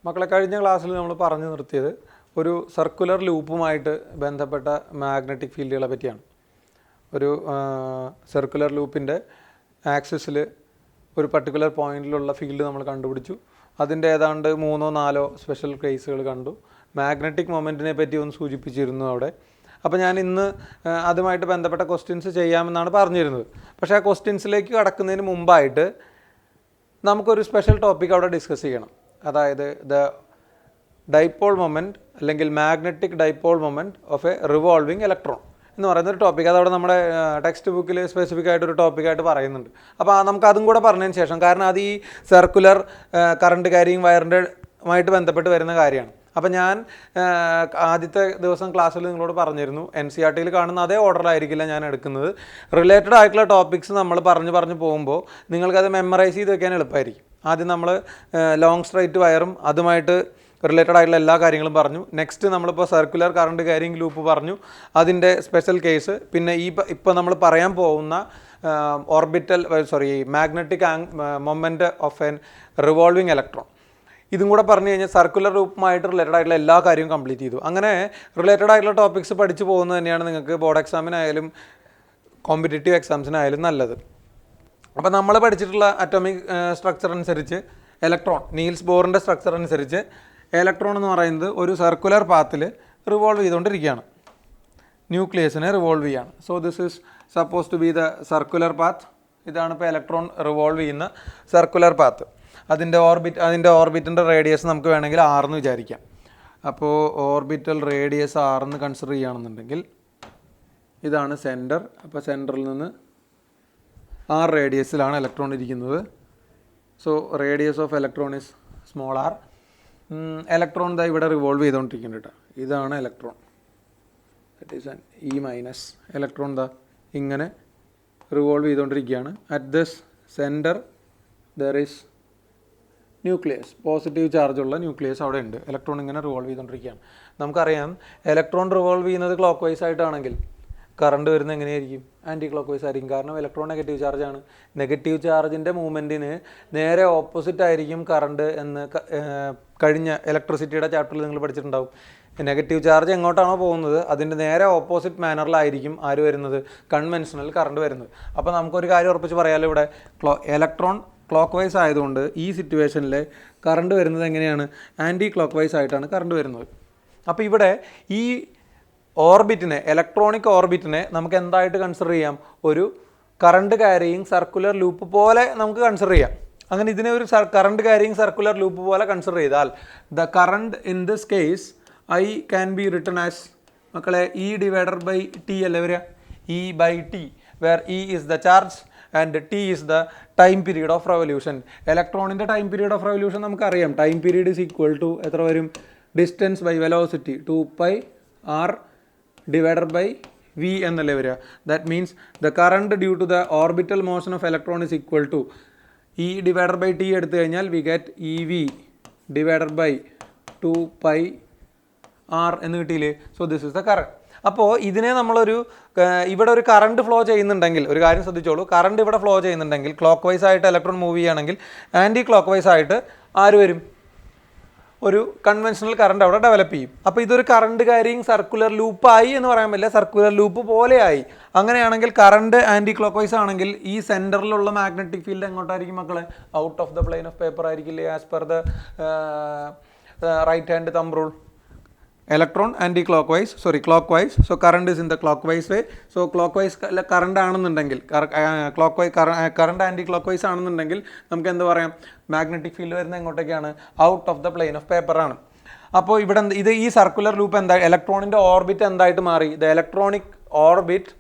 മക്കളെ കഴിഞ്ഞ ക്ലാസ്സിൽ നമ്മൾ പറഞ്ഞു നിർത്തിയത് ഒരു സർക്കുലർ ലൂപ്പുമായിട്ട് ബന്ധപ്പെട്ട മാഗ്നറ്റിക് ഫീൽഡുകളെ പറ്റിയാണ്. ഒരു സർക്കുലർ ലൂപ്പിൻ്റെ ആക്സിസിൽ ഒരു പർട്ടിക്കുലർ പോയിന്റിലുള്ള ഫീൽഡ് നമ്മൾ കണ്ടുപിടിച്ചു. അതിൻ്റെ ഏതാണ്ട് 3-4 സ്പെഷ്യൽ കേസുകൾ കണ്ടു. മാഗ്നറ്റിക് മൊമെൻറ്റിനെ പറ്റി ഒന്ന് സൂചിപ്പിച്ചിരുന്നു അവിടെ. അപ്പോൾ ഞാൻ ഇന്ന് അതുമായിട്ട് ബന്ധപ്പെട്ട ക്വസ്റ്റ്യൻസ് ചെയ്യാമെന്നാണ് പറഞ്ഞിരുന്നത്. പക്ഷേ ആ ക്വസ്റ്റ്യൻസിലേക്ക് കടക്കുന്നതിന് മുമ്പായിട്ട് നമുക്കൊരു സ്പെഷ്യൽ ടോപ്പിക് അവിടെ ഡിസ്കസ് ചെയ്യണം. അതായത് ദ ഡൈപോൾ മൊമെൻറ്റ് അല്ലെങ്കിൽ magnetic dipole moment of A revolving electron എന്ന് പറയുന്നൊരു ടോപ്പിക്. അതവിടെ നമ്മുടെ ടെക്സ്റ്റ് ബുക്കിൽ സ്പെസിഫിക് ആയിട്ടൊരു ടോപ്പിക്കായിട്ട് പറയുന്നുണ്ട്. അപ്പോൾ നമുക്ക് അതും കൂടെ പറഞ്ഞതിന് ശേഷം, കാരണം അത് ഈ സർക്കുലർ കറണ്ട് ക്യാരിയിങ് വയറിൻ്റെ ആയിട്ട് ബന്ധപ്പെട്ട് വരുന്ന കാര്യമാണ്. അപ്പോൾ ഞാൻ ആദ്യത്തെ ദിവസം ക്ലാസ്സിൽ നിങ്ങളോട് പറഞ്ഞിരുന്നു, NCERT കാണുന്ന അതേ ഓർഡറിലായിരിക്കില്ല ഞാൻ എടുക്കുന്നത്. റിലേറ്റഡ് ആയിട്ടുള്ള ടോപ്പിക്സ് നമ്മൾ പറഞ്ഞു പോകുമ്പോൾ നിങ്ങൾക്കത് മെമ്മറൈസ് ചെയ്ത് വെക്കാൻ എളുപ്പമായിരിക്കും. ആദ്യം നമ്മൾ ലോങ് സ്ട്രൈറ്റ് വയറും അതുമായിട്ട് റിലേറ്റഡ് ആയിട്ടുള്ള എല്ലാ കാര്യങ്ങളും പറഞ്ഞു. നെക്സ്റ്റ് നമ്മളിപ്പോൾ സർക്കുലർ കറണ്ട് ക്യാരിയിങ് ലൂപ്പ് പറഞ്ഞു, അതിൻ്റെ സ്പെഷ്യൽ കേസ്. പിന്നെ ഇപ്പോൾ നമ്മൾ പറയാൻ പോകുന്ന magnetic moment of N revolving electron, ഇതും കൂടെ പറഞ്ഞു കഴിഞ്ഞാൽ സർക്കുലർ ലൂപ്പുമായിട്ട് റിലേറ്റഡ് ആയിട്ടുള്ള എല്ലാ കാര്യവും കംപ്ലീറ്റ് ചെയ്തു. അങ്ങനെ റിലേറ്റഡ് ആയിട്ടുള്ള ടോപ്പിക്സ് പഠിച്ചു പോകുന്നത് തന്നെയാണ് നിങ്ങൾക്ക് ബോർഡ് എക്സാമിനായാലും കോമ്പറ്റേറ്റീവ് എക്സാംസിനായാലും നല്ലത്. അപ്പോൾ നമ്മൾ പഠിച്ചിട്ടുള്ള അറ്റോമിക് സ്ട്രക്ചർ അനുസരിച്ച് ഇലക്ട്രോൺ, നീൽസ് ബോറിൻ്റെ സ്ട്രക്ചർ അനുസരിച്ച് ഇലക്ട്രോൺ എന്ന് പറയുന്നത് ഒരു സർക്കുലർ പാത്തിൽ റിവോൾവ് ചെയ്തുകൊണ്ടിരിക്കുകയാണ്. ന്യൂക്ലിയസിനെ റിവോൾവ് ചെയ്യാണ്. So this is suppose to be the circular path. ഇതാണ് ഇപ്പോൾ ഇലക്ട്രോൺ റിവോൾവ് ചെയ്യുന്ന സർക്കുലർ പാത്ത്. അതിൻ്റെ ഓർബിറ്റിൻ്റെ റേഡിയസ് നമുക്ക് വേണമെങ്കിൽ 6 എന്ന് വിചാരിക്കാം. അപ്പോൾ ഓർബിറ്റൽ റേഡിയസ് 6 എന്ന് കൺസിഡർ ചെയ്യുകയാണെന്നുണ്ടെങ്കിൽ ഇതാണ് സെൻറ്റർ. അപ്പോൾ സെൻറ്ററിൽ നിന്ന് 6 റേഡിയസിലാണ് ഇലക്ട്രോൺ ഇരിക്കുന്നത്. So radius of electron is small r. Electron ദാ ഇവിടെ റിവോൾവ് ചെയ്തുകൊണ്ടിരിക്കുന്നുണ്ട് കേട്ടോ. ഇതാണ് electron, that is an E-. Electron ദാ ഇങ്ങനെ റിവോൾവ് ചെയ്തുകൊണ്ടിരിക്കുകയാണ്. At this centre there is nucleus, positive ചാർജുള്ള ന്യൂക്ലിയസ് അവിടെ ഉണ്ട്. ഇലക്ട്രോൺ ഇങ്ങനെ റിവോൾവ് ചെയ്തുകൊണ്ടിരിക്കുകയാണ്. നമുക്കറിയാം ഇലക്ട്രോൺ റിവോൾവ് ചെയ്യുന്നത് ക്ലോക്ക് വൈസ് ആയിട്ടാണെങ്കിൽ കറണ്ട് വരുന്നത് എങ്ങനെയായിരിക്കും? ആൻറ്റി ക്ലോക്ക് വൈസ് ആയിരിക്കും. കാരണം ഇലക്ട്രോൺ നെഗറ്റീവ് ചാർജാണ്. നെഗറ്റീവ് ചാർജിൻ്റെ മൂവ്മെൻറ്റിന് നേരെ ഓപ്പോസിറ്റ് ആയിരിക്കും കറണ്ട് എന്ന് കഴിഞ്ഞ ഇലക്ട്രിസിറ്റിയുടെ ചാപ്റ്ററിൽ നിങ്ങൾ പഠിച്ചിട്ടുണ്ടാവും. നെഗറ്റീവ് ചാർജ് എങ്ങോട്ടാണോ പോകുന്നത് അതിൻ്റെ നേരെ ഓപ്പോസിറ്റ് മാനറിലായിരിക്കും ആര് വരുന്നത്? കൺവെൻഷണൽ കറണ്ട് വരുന്നത്. അപ്പോൾ നമുക്കൊരു കാര്യം ഉറപ്പിച്ച് പറയാമല്ലോ, ഇവിടെ ഇലക്ട്രോൺ ക്ലോക്ക് വൈസ് ആയതുകൊണ്ട് ഈ സിറ്റുവേഷനിൽ കറണ്ട് വരുന്നത് എങ്ങനെയാണ്? ആൻറ്റി ക്ലോക്ക് വൈസ് ആയിട്ടാണ് കറണ്ട് വരുന്നത്. അപ്പോൾ ഇവിടെ ഈ ഓർബിറ്റിനെ, ഇലക്ട്രോണിക് ഓർബിറ്റിനെ നമുക്ക് എന്തായിട്ട് കൺസിഡർ ചെയ്യാം? ഒരു കറണ്ട് ക്യാരിയിങ് സർക്കുലർ ലൂപ്പ് പോലെ നമുക്ക് കൺസിഡർ ചെയ്യാം. അങ്ങനെ ഇതിനെ ഒരു കറണ്ട് ക്യാരിയിങ് സർക്കുലർ ലൂപ്പ് പോലെ കൺസിഡർ ചെയ്താൽ the current in this case I can be written as, മക്കളെ, E/T അല്ലേ വരിക? E/T, where E is the charge and T is the time period of revolution. ഇലക്ട്രോണിൻ്റെ ടൈം പീരീഡ് ഓഫ് റെവല്യൂഷൻ നമുക്കറിയാം. Time period is equal to എത്ര വരും? Distance by velocity 2πr divided by v എന്നല്ലേ വരിക? That means the current due to the orbital motion of electron is equal to E/T എടുത്തു കഴിഞ്ഞാൽ we get EV divided by 2πr എന്ന് കിട്ടിയില്ലേ? So this is the current. അപ്പോൾ ഇതിനെ നമ്മളൊരു ഇവിടെ ഒരു കറണ്ട് ഫ്ലോ ചെയ്യുന്നുണ്ടെങ്കിൽ, ഒരു കാര്യം ശ്രദ്ധിച്ചോളൂ, കറണ്ട് ഇവിടെ ഫ്ലോ ചെയ്യുന്നുണ്ടെങ്കിൽ ക്ലോക്ക് വൈസ് ആയിട്ട് ഇലക്ട്രോൺ മൂവ് ചെയ്യുകയാണെങ്കിൽ ആൻറ്റി ക്ലോക്ക് വൈസ് ആയിട്ട് ആര് വരും? ഒരു കൺവെൻഷണൽ കറണ്ട് അവിടെ ഡെവലപ്പ് ചെയ്യും. അപ്പോൾ ഇതൊരു കറണ്ട് ക്യാരിയിങ് സർക്കുലർ ലൂപ്പായി എന്ന് പറയാൻ പറ്റില്ല, സർക്കുലർ ലൂപ്പ് പോലെയായി. അങ്ങനെയാണെങ്കിൽ കറണ്ട് ആൻറ്റി ക്ലോക്ക് വൈസ് ആണെങ്കിൽ ഈ സെൻറ്ററിലുള്ള മാഗ്നറ്റിക് ഫീൽഡ് എങ്ങോട്ടായിരിക്കും മക്കളെ? Out of the plane of paper ആയിരിക്കില്ലേ? As per the right hand thumb rule. Electron anticlockwise, so current is in the clockwise way. So clock vice current ആണെന്നുണ്ടെങ്കിൽ, current anticlockwise ആണെന്നുണ്ടെങ്കിൽ നമുക്ക് എന്ത് പറയാം? Magnetic field വരുന്നത് എങ്ങോട്ടേക്കാണ്? Out of the plane of പേപ്പറാണ്. അപ്പോൾ ഇവിടെ ഈ സർക്കുലർ ലൂപ്പ് എന്താ? ഇലക്ട്രോണിൻ്റെ ഓർബിറ്റ് എന്തായിട്ട് മാറി? The electronic orbit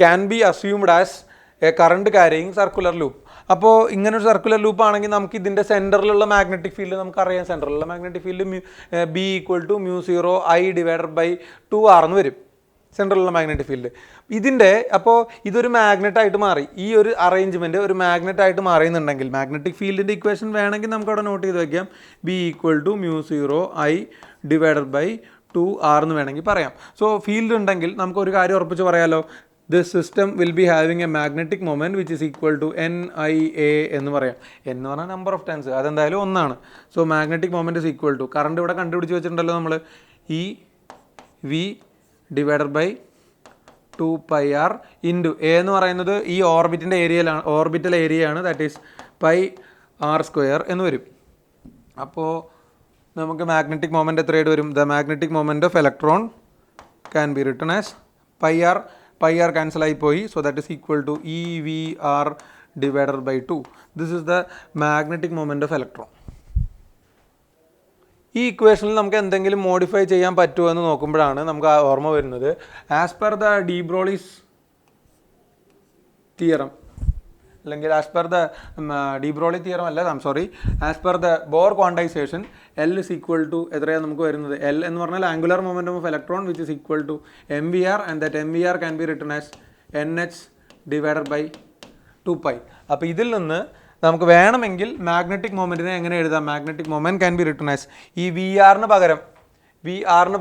can be assumed as A current carrying circular loop. അപ്പോൾ ഇങ്ങനെ ഒരു സർക്കുലർ ലൂപ്പ് ആണെങ്കിൽ നമുക്ക് ഇതിൻ്റെ സെൻറ്ററിലുള്ള മാഗ്നറ്റിക് ഫീൽഡ് നമുക്കറിയാം. സെൻറ്ററിലുള്ള magnetic field B = μ0I divided by 2r എന്ന് വരും, സെൻട്രലുള്ള മാഗ്നറ്റിക് ഫീൽഡ്. അപ്പോൾ ഇതൊരു മാഗ്നറ്റായിട്ട് മാറി. ഈ ഒരു അറേഞ്ച്മെൻറ്റ് ഒരു മാഗ്നറ്റായിട്ട് മാറിയെന്നുണ്ടെങ്കിൽ മാഗ്നറ്റിക് ഫീൽഡിൻ്റെ ഇക്വേഷൻ വേണമെങ്കിൽ നമുക്ക് അവിടെ നോട്ട് ചെയ്ത് വയ്ക്കാം. B = μ0I divided by 2r എന്ന് വേണമെങ്കിൽ പറയാം. സോ ഫീൽഡ് ഉണ്ടെങ്കിൽ നമുക്കൊരു കാര്യം ഉറപ്പിച്ച് പറയാമല്ലോ, this system will be having a magnetic moment which is equal to NIA എന്ന് പറയാം. എന്ന് പറഞ്ഞാൽ നമ്പർ ഓഫ് ടൈംസ്, അതെന്തായാലും ഒന്നാണ്. So magnetic moment is equal to, current ഇവിടെ കണ്ടുപിടിച്ച് വെച്ചിട്ടുണ്ടല്ലോ നമ്മൾ, EV divided by 2πr into A എന്ന് പറയുന്നത് ഈ ഓർബിറ്റിൻ്റെ ഏരിയയിലാണ്, ഓർബിറ്റൽ ഏരിയയാണ്, ദാറ്റ് ഈസ് πr² എന്ന് വരും. അപ്പോൾ നമുക്ക് മാഗ്നറ്റിക് മൊമെൻറ്റ് എത്രയായിട്ട് വരും? The magnetic moment of electron can be written as πr cancel ആയിപ്പോയി. So that is equal to EVR divided by 2. This is the magnetic moment of electron. ഈ ഇക്വേഷനിൽ നമുക്ക് എന്തെങ്കിലും മോഡിഫൈ ചെയ്യാൻ പറ്റുമോ എന്ന് നോക്കുമ്പോഴാണ് നമുക്ക് ആ ഓർമ്മ വരുന്നത്, as per the de Broglie's theorem, അല്ലെങ്കിൽ as per the de Broglie theorem അല്ല, as per the Bohr quantization L is equal to എത്രയാണ് നമുക്ക് വരുന്നത്? L എന്ന് പറഞ്ഞാൽ angular momentum of electron which is equal to MVR, and that MVR can be written as NH divided by 2π. അപ്പോൾ ഇതിൽ നിന്ന് നമുക്ക് വേണമെങ്കിൽ മാഗ്നറ്റിക് മൊമെൻറ്റിനെ എങ്ങനെ എഴുതാം? Magnetic moment can be written as ഈ VRന്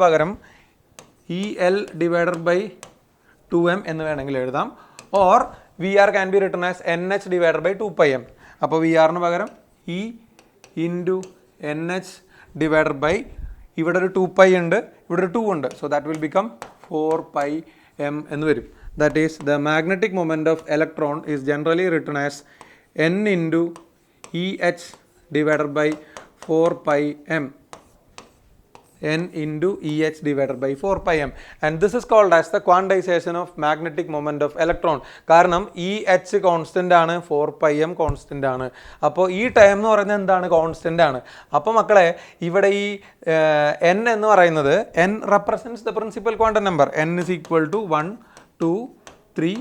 പകരം EL ഡിവൈഡഡ് ബൈ 2m എന്ന് വേണമെങ്കിൽ എഴുതാം. Or VR can be written as NH divided by 2πm. അപ്പോൾ VRന് പകരം E into NH divided by, ഇവിടെ ഒരു 2π ഉണ്ട്, ഇവിടെ ഒരു 2 ഉണ്ട്. So that will become 4πm എന്ന് വരും. That is the magnetic moment of electron is generally written as N into EH divided by 4πm. N into EH divided by 4πm, and this is called as the quantization of magnetic moment of electron. കാരണം EH constant ആണ്, 4πm constant ആണ്. അപ്പോൾ ഈ time എന്ന് പറയുന്നത് എന്താണ്? Constant ആണ്. അപ്പോൾ മക്കളെ ഇവിടെ ഈ N എന്ന് പറയുന്നത്, N represents the principal quantum number. N is equal to 1, 2, 3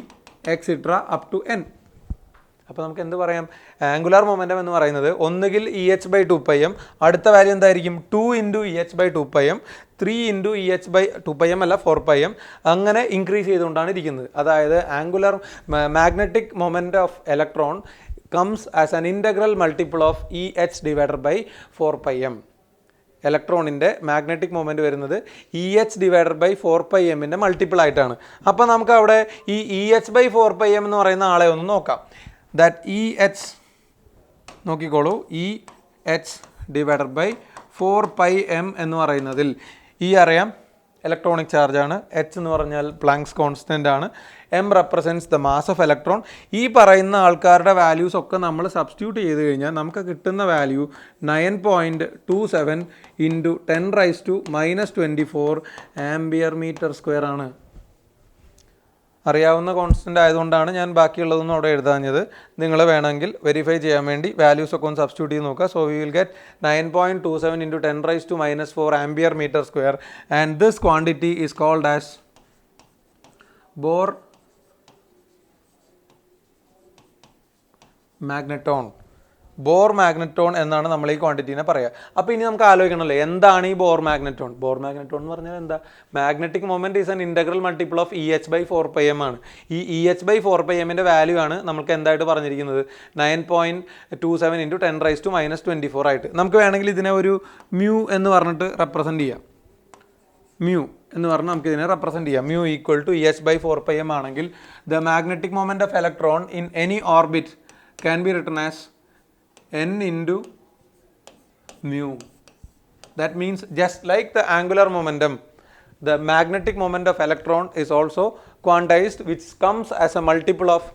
etc. up to N. അപ്പോൾ നമുക്ക് എന്ത് പറയാം? ആംഗുലാർ മൊമെൻറ്റം എന്ന് പറയുന്നത് ഒന്നുകിൽ EH/2πm, അടുത്ത വാല്യൂ എന്തായിരിക്കും? 2 ഇൻറ്റു EH/2πm, 3 ഇൻറ്റു EH/2πm അല്ല 4πm, അങ്ങനെ ഇൻക്രീസ് ചെയ്തുകൊണ്ടാണ് ഇരിക്കുന്നത്. അതായത് angular magnetic moment of electron comes as an integral multiple of EH divided by 4πm. ഇലക്ട്രോണിൻ്റെ മാഗ്നറ്റിക് മൊമെൻറ്റ് വരുന്നത് EH ഡിവൈഡഡ് ബൈ 4πmൻ്റെ മൾട്ടിപ്പിൾ ആയിട്ടാണ്. അപ്പോൾ നമുക്ക് അവിടെ ഈ EH/4πm എന്ന് പറയുന്ന ആളെ ഒന്ന് നോക്കാം. ദാറ്റ് EH നോക്കിക്കോളൂ, EH ഡിവൈഡഡ് ബൈ 4πm എന്ന് പറയുന്നതിൽ അറിയാം ഇലക്ട്രോണിക് ചാർജാണ്, H എന്ന് പറഞ്ഞാൽ പ്ലാങ്ക്സ് കോൺസ്റ്റൻ്റ് ആണ്, M represents the mass of electron. ഈ പറയുന്ന ആൾക്കാരുടെ വാല്യൂസ് ഒക്കെ നമ്മൾ സബ്സ്റ്റിറ്റ്യൂട്ട് ചെയ്ത് കഴിഞ്ഞാൽ നമുക്ക് കിട്ടുന്ന value 9.27 into 10⁻⁻24 ampere metre square ആണ്. അറിയാവുന്ന കോൺസ്റ്റൻ്റ് ആയതുകൊണ്ടാണ് ഞാൻ ബാക്കിയുള്ളതൊന്നും അവിടെ എഴുതാഞ്ഞത്. നിങ്ങൾ വേണമെങ്കിൽ വെരിഫൈ ചെയ്യാൻ വേണ്ടി വാല്യൂസ് ഒക്കെ ഒന്ന് സബ്സ്റ്റിറ്റ്യൂട്ട് ചെയ്ത് നോക്കുക. So we will get 9.27 into 10⁻⁻4 ampere metre square, and this quantity is called as Bohr magneton. Bohr magneton എന്നാണ് നമ്മൾ ഈ ക്വാണ്ടിറ്റീനെ പറയുക. അപ്പോൾ ഇനി നമുക്ക് ആലോചിക്കണമല്ലോ, എന്താണ് ഈ ബോർ മാഗ്നറ്റോൺ? ബോർ മാഗ്നറ്റോൺ എന്ന് പറഞ്ഞാൽ എന്താ? Magnetic moment is an integral multiple of EH/4πm ആണ്. ഈ EH/4πmൻ്റെ വാല്യൂ ആണ് നമുക്ക് എന്തായിട്ട് പറഞ്ഞിരിക്കുന്നത്? 9.27 ഇൻറ്റു 10⁻⁻24 ആയിട്ട്. നമുക്ക് വേണമെങ്കിൽ ഇതിനെ ഒരു മ്യൂ എന്ന് പറഞ്ഞിട്ട് റെപ്രസെൻറ്റ് ചെയ്യാം. മ്യൂ എന്ന് പറഞ്ഞാൽ നമുക്ക് ഇതിനെ റെപ്രസെൻറ്റ് ചെയ്യാം. മ്യൂ ഈക്വൽ ടു EH/4πm ആണെങ്കിൽ the magnetic moment of electron in any orbit can be written as N into mu. That means just like the angular momentum, the magnetic moment of electron is also quantized, which comes as a multiple of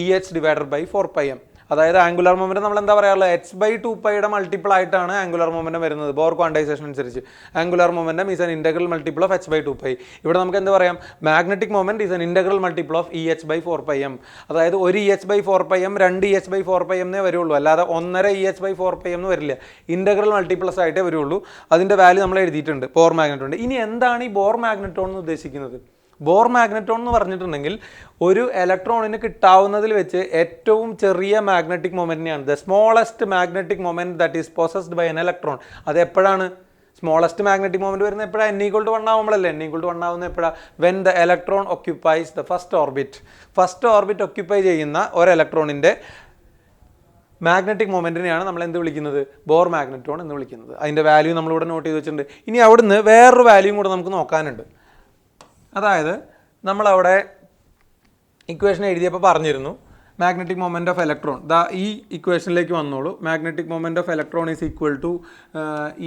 EH divided by 4πm. അതായത് angular momentum നമ്മൾ എന്താ പറയാറുള്ളത്? H/2πയുടെ multiple ആയിട്ടാണ് angular momentum വരുന്നത്. Bore quantisation അനുസരിച്ച് angular momentum is an integral multiple of H/2π. ഇവിടെ നമുക്ക് എന്ത് പറയാം? Magnetic moment is an integral multiple of EH/4πm. അതായത് ഒരു EH/4πm 2 EH/4πm എന്നേ വരുള്ളൂ, അല്ലാതെ 1.5 EH/4πm എന്ന് വരില്ല. ഇൻ്റഗ്രൽ മൾട്ടിപ്പിൾസ് ആയിട്ടേ വരുള്ളൂ. അതിൻ്റെ വാല്യൂ നമ്മൾ എഴുതിയിട്ടുണ്ട് ബോർ മാഗ്നറ്റോൺ. ഇനി എന്താണ് ഈ ബോർ മാഗ്നറ്റോൺ എന്ന് ഉദ്ദേശിക്കുന്നത്? ബോർ മാഗ്നറ്റോൺ എന്ന് പറഞ്ഞിട്ടുണ്ടെങ്കിൽ ഒരു ഇലക്ട്രോണിന് കിട്ടാവുന്നതിൽ വെച്ച് ഏറ്റവും ചെറിയ മാഗ്നറ്റിക് മൊമെൻറ്റിനെയാണ്, the smallest magnetic moment that is possessed by an electron. അത് എപ്പോഴാണ് സ്മോളസ്റ്റ് മാഗ്നറ്റിക് മൊമെൻറ്റ് വരുന്നത്? എപ്പോഴാണ്? N=1 ആവുമ്പോഴല്ലേ? N=1 ആവുന്ന എപ്പോഴാണ്? When the electron occupies the first orbit. First orbit occupy ചെയ്യുന്ന ഒരു ഇലക്ട്രോണിൻ്റെ മാഗ്നറ്റിക് മൊമെൻറ്റിനെയാണ് നമ്മൾ എന്ത് വിളിക്കുന്നത്? ബോർ മാഗ്നറ്റോൺ എന്ന് വിളിക്കുന്നത്. അതിൻ്റെ വാല്യൂ നമ്മളിവിടെ നോട്ട് ചെയ്ത് വെച്ചിട്ടുണ്ട്. ഇനി അവിടുന്ന് വേറൊരു വാല്യൂയും കൂടെ നമുക്ക് നോക്കാനുണ്ട്. അതായത് നമ്മളവിടെ ഇക്വേഷൻ എഴുതിയപ്പോൾ പറഞ്ഞിരുന്നു മാഗ്നറ്റിക് മൊമെൻറ്റ് ഓഫ് ഇലക്ട്രോൺ ഈ ഇക്വേഷനിലേക്ക് വന്നോളൂ. Magnetic moment of electron is equal to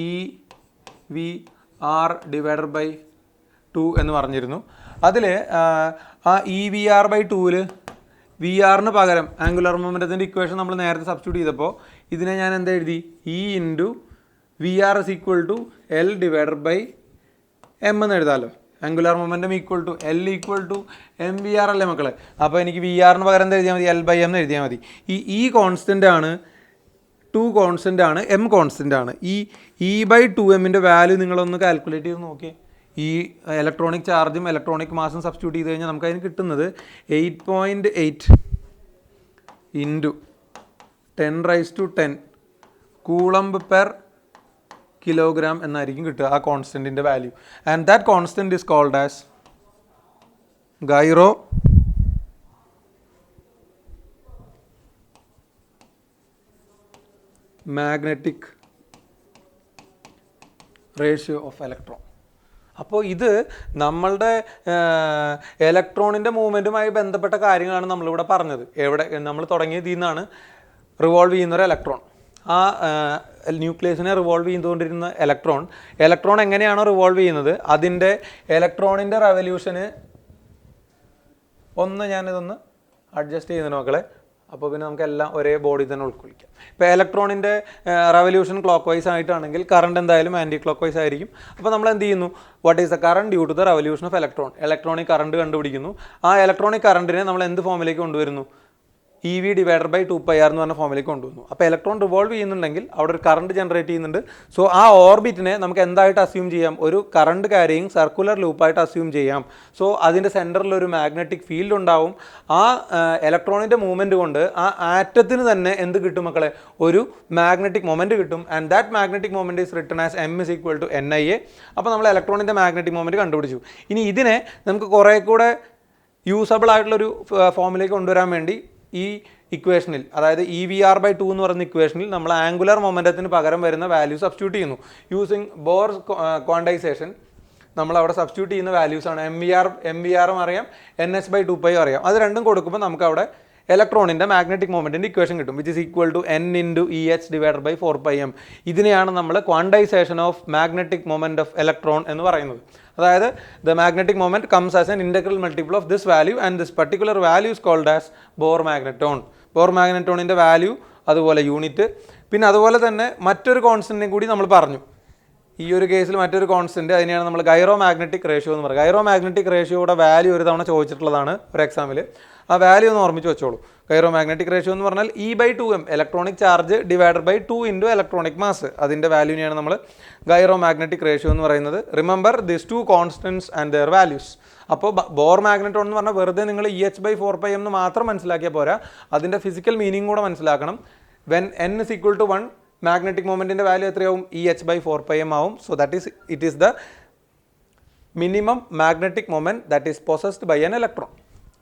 EVR/2 എന്ന് പറഞ്ഞിരുന്നു. അതിൽ ആ EVR/2ൽ VR പകരം ആംഗുലർ മൊമെൻറ്റത്തിൻ്റെ ഇക്വേഷൻ നമ്മൾ നേരത്തെ സബ്സ്റ്റിറ്റ്യൂട്ട് ചെയ്തപ്പോൾ ഇതിനെ ഞാൻ എന്താ എഴുതി, E/VR is equal to L/M എന്ന് എഴുതാമല്ലോ. Angular momentum equal to L equal to MVR അല്ലേ മക്കളെ. അപ്പോൾ എനിക്ക് VRന് പകരം എന്താ എഴുതിയാൽ മതി, L/M എന്ന് എഴുതിയാൽ മതി. ഈ കോൺസ്റ്റൻ്റ് ആണ്, 2 കോൺസ്റ്റൻ്റ് ആണ്, M കോൺസ്റ്റൻ്റ് ആണ്. ഈ E/2M വാല്യൂ നിങ്ങളൊന്ന് കാൽക്കുലേറ്റ് ചെയ്ത് നോക്കിയേ. ഈ ഇലക്ട്രോണിക് ചാർജും ഇലക്ട്രോണിക് മാസും സബ്സ്റ്റിറ്റ്യൂട്ട് ചെയ്ത് കഴിഞ്ഞാൽ നമുക്ക് അതിന് കിട്ടുന്നത് 8.8 ഇൻറ്റു 10⁻10 കൂളംബ് പെർ കിലോഗ്രാം എന്നായിരിക്കും കിട്ടുക ആ കോൺസ്റ്റൻറ്റിൻ്റെ value. And that constant is called as gyro magnetic ratio of electron. അപ്പോൾ ഇത് നമ്മളുടെ ഇലക്ട്രോണിൻ്റെ മൂവ്മെൻറ്റുമായി ബന്ധപ്പെട്ട കാര്യങ്ങളാണ് നമ്മളിവിടെ പറഞ്ഞത്. എവിടെ നമ്മൾ തുടങ്ങിയത് നിന്നാണ്, റിവോൾവ് ചെയ്യുന്നൊരു ഇലക്ട്രോൺ, ആ ന്യൂക്ലിയസിനെ റിവോൾവ് ചെയ്തുകൊണ്ടിരുന്ന ഇലക്ട്രോൺ എങ്ങനെയാണോ റിവോൾവ് ചെയ്യുന്നത് അതിൻ്റെ ഇലക്ട്രോണിൻ്റെ റെവല്യൂഷന് ഞാനിതൊന്ന് അഡ്ജസ്റ്റ് ചെയ്യുന്നു മക്കളെ. അപ്പോൾ പിന്നെ നമുക്കെല്ലാം ഒരേ ബോഡി തന്നെ ഉൾക്കൊള്ളിക്കാം. ഇപ്പോൾ ഇലക്ട്രോണിൻ്റെ റെവല്യൂഷൻ ക്ലോക്ക് വൈസ് ആയിട്ടാണെങ്കിൽ കറണ്ട് എന്തായാലും ആൻറ്റി ക്ലോക്ക് വൈസ് ആയിരിക്കും. അപ്പോൾ നമ്മൾ എന്ത് ചെയ്യുന്നു, what is the current due to the revolution of electronic current കണ്ടുപിടിക്കുന്നു. ആ ഇലക്ട്രോണിക് കറണ്ടിനെ നമ്മൾ എന്ത് ഫോമിലേക്ക് കൊണ്ടുവരുന്നു, EV/2πr എന്ന് പറഞ്ഞ ഫോമിലേക്ക് കൊണ്ടുവന്നു. അപ്പോൾ ഇലക്ട്രോൺ റിവോൾവ് ചെയ്യുന്നുണ്ടെങ്കിൽ അവിടെ ഒരു കറണ്ട് ജനറേറ്റ് ചെയ്യുന്നുണ്ട്. സോ ആ ഓർബിറ്റിനെ നമുക്ക് എന്തായിട്ട് അസ്യൂം ചെയ്യാം, ഒരു കറണ്ട് ക്യാരിയിങ് സർക്കുലർ ലൂപ്പായിട്ട് അസ്യൂം ചെയ്യാം. സോ അതിൻ്റെ സെൻറ്ററിൽ ഒരു മാഗ്നറ്റിക് ഫീൽഡ് ഉണ്ടാവും. ആ ഇലക്ട്രോണിൻ്റെ മൂവ്മെൻറ്റ് കൊണ്ട് ആ ആറ്റത്തിന് തന്നെ എന്ത് കിട്ടും മക്കളെ, ഒരു മാഗ്നറ്റിക് മൊമെൻറ്റ് കിട്ടും. And that magnetic moment is written as M is equal to NIA. അപ്പോൾ നമ്മൾ ഇലക്ട്രോണിൻ്റെ മാഗ്നറ്റിക് മൊമെൻറ്റ് കണ്ടുപിടിച്ചു. ഇനി ഇതിനെ നമുക്ക് കുറേ കൂടെ യൂസബിൾ ആയിട്ടുള്ളൊരു ഫോമിലേക്ക് കൊണ്ടുവരാൻ വേണ്ടി ഈ ഇക്വേഷനിൽ, അതായത് EVR/2 എന്ന് പറയുന്ന ഇക്വേഷനിൽ നമ്മൾ ആംഗുലർ മൊമെൻറ്റത്തിന് പകരം വരുന്ന വാല്യൂ സബ്സ്റ്റിറ്റ്യൂട്ട് ചെയ്യുന്നു. യൂസിങ് ബോർ ക്വാണ്ടൈസേഷൻ നമ്മൾ അവിടെ സബ്സ്റ്റിറ്റ്യൂട്ട് ചെയ്യുന്ന വാല്യൂസാണ്. MVR അറിയാം, NH/2π അറിയാം. അത് രണ്ടും കൊടുക്കുമ്പോൾ നമുക്ക് അവിടെ ഇലക്ട്രോണിൻ്റെ മാഗ്നറ്റിക് മൊമെൻറ്റിൻ്റെ ഇക്വേഷൻ കിട്ടും, which is equal to N × EH/4πm. ഇതിനെയാണ് നമ്മൾ quantization of magnetic moment of electron എന്ന് പറയുന്നത്. അതായത് the magnetic moment comes as an integral multiple of this value and this particular value is called as Bohr magneton. Bohr മാഗ്നറ്റോണിൻ്റെ value അതുപോലെ unit. പിന്നെ അതുപോലെ തന്നെ മറ്റൊരു കോൺസ്റ്റൻറ്റിനെ കൂടി നമ്മൾ പറഞ്ഞു. ഈ ഒരു കേസിൽ മറ്റൊരു കോൺസ്റ്റൻറ്റ്, അതിനെയാണ് നമ്മൾ ഗൈറോ മാഗ്നറ്റിക് റേഷ്യോ എന്ന് പറയുന്നത്. ഗൈറോ മാഗ്നറ്റിക് റേഷ്യോയുടെ വാല്യൂ ഒരു തവണ ചോദിച്ചിട്ടുള്ളതാണ് ഒരു എക്സാമിൽ. ആ വാല്യൂ ഒന്ന് ഓർമ്മിച്ച് വെച്ചോളൂ. ഗൈറോ മാഗ്നറ്റിക് റേഷ്യോ എന്ന് പറഞ്ഞാൽ E/2m, electronic charge /2 into electronic mass. അതിൻ്റെ വാല്യൂനെയാണ് നമ്മൾ ഗൈറോ മാഗ്നറ്റിക് റേഷ്യോ എന്ന് പറയുന്നത്. Remember this 2 constants and their values. അപ്പോൾ ബോർ മാഗ്നറ്റോൺ എന്ന് പറഞ്ഞാൽ വെറുതെ നിങ്ങൾ EH/4πm എന്ന് മാത്രം മനസ്സിലാക്കിയാൽ പോരാ, അതിൻ്റെ ഫിസിക്കൽ മീനിങ് കൂടെ മനസ്സിലാക്കണം. When N is equal to 1, magnetic മൊമെൻറ്റിൻ്റെ വാല്യൂ എത്രയാവും, EH/4πm ആവും. So it is the minimum magnetic moment that is possessed by an electron.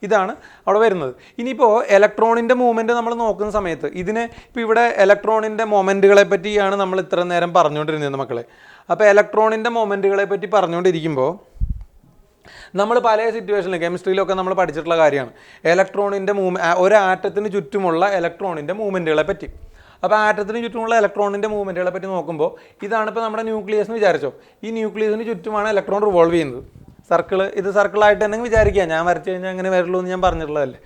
ഇതാണ് അവിടെ വരുന്നത്. ഇനിയിപ്പോൾ ഇലക്ട്രോണിൻ്റെ മൂവ്മെൻറ്റ് നമ്മൾ നോക്കുന്ന സമയത്ത് ഇതിനെ ഇപ്പോൾ ഇവിടെ ഇലക്ട്രോണിൻ്റെ മൊമെൻറ്റുകളെ പറ്റിയാണ് നമ്മൾ ഇത്ര നേരം പറഞ്ഞുകൊണ്ടിരുന്നത് മക്കളെ. അപ്പോൾ ഇലക്ട്രോണിൻ്റെ മൊമെൻറ്റുകളെ പറ്റി പറഞ്ഞുകൊണ്ടിരിക്കുമ്പോൾ നമ്മൾ പല സിറ്റുവേഷനിലും കെമിസ്ട്രിയിലൊക്കെ നമ്മൾ പഠിച്ചിട്ടുള്ള കാര്യമാണ് ഇലക്ട്രോണിൻ്റെ ഒരു ആറ്റത്തിന് ചുറ്റുമുള്ള ഇലക്ട്രോണിൻ്റെ മൂവ്മെൻറ്റുകളെ പറ്റി. അപ്പോൾ ആറ്റത്തിന് ചുറ്റുമുള്ള ഇലക്ട്രോണിൻ്റെ മൂവ്മെൻറ്റുകളെ പറ്റി നോക്കുമ്പോൾ ഇതാണിപ്പോൾ നമ്മുടെ ന്യൂക്ലിയസ് എന്ന് വിചാരിച്ചോ. ഈ ന്യൂക്ലിയസിന് ചുറ്റുമാണ് ഇലക്ട്രോൺ റിവോൾവ് ചെയ്യുന്നത്. ഇത് സർക്കിളായിട്ട് തന്നെ വിചാരിക്കുക. ഞാൻ വരച്ച് കഴിഞ്ഞാൽ അങ്ങനെ വരുള്ളൂ എന്ന് ഞാൻ പറഞ്ഞിട്ടുള്ളതല്ലേ.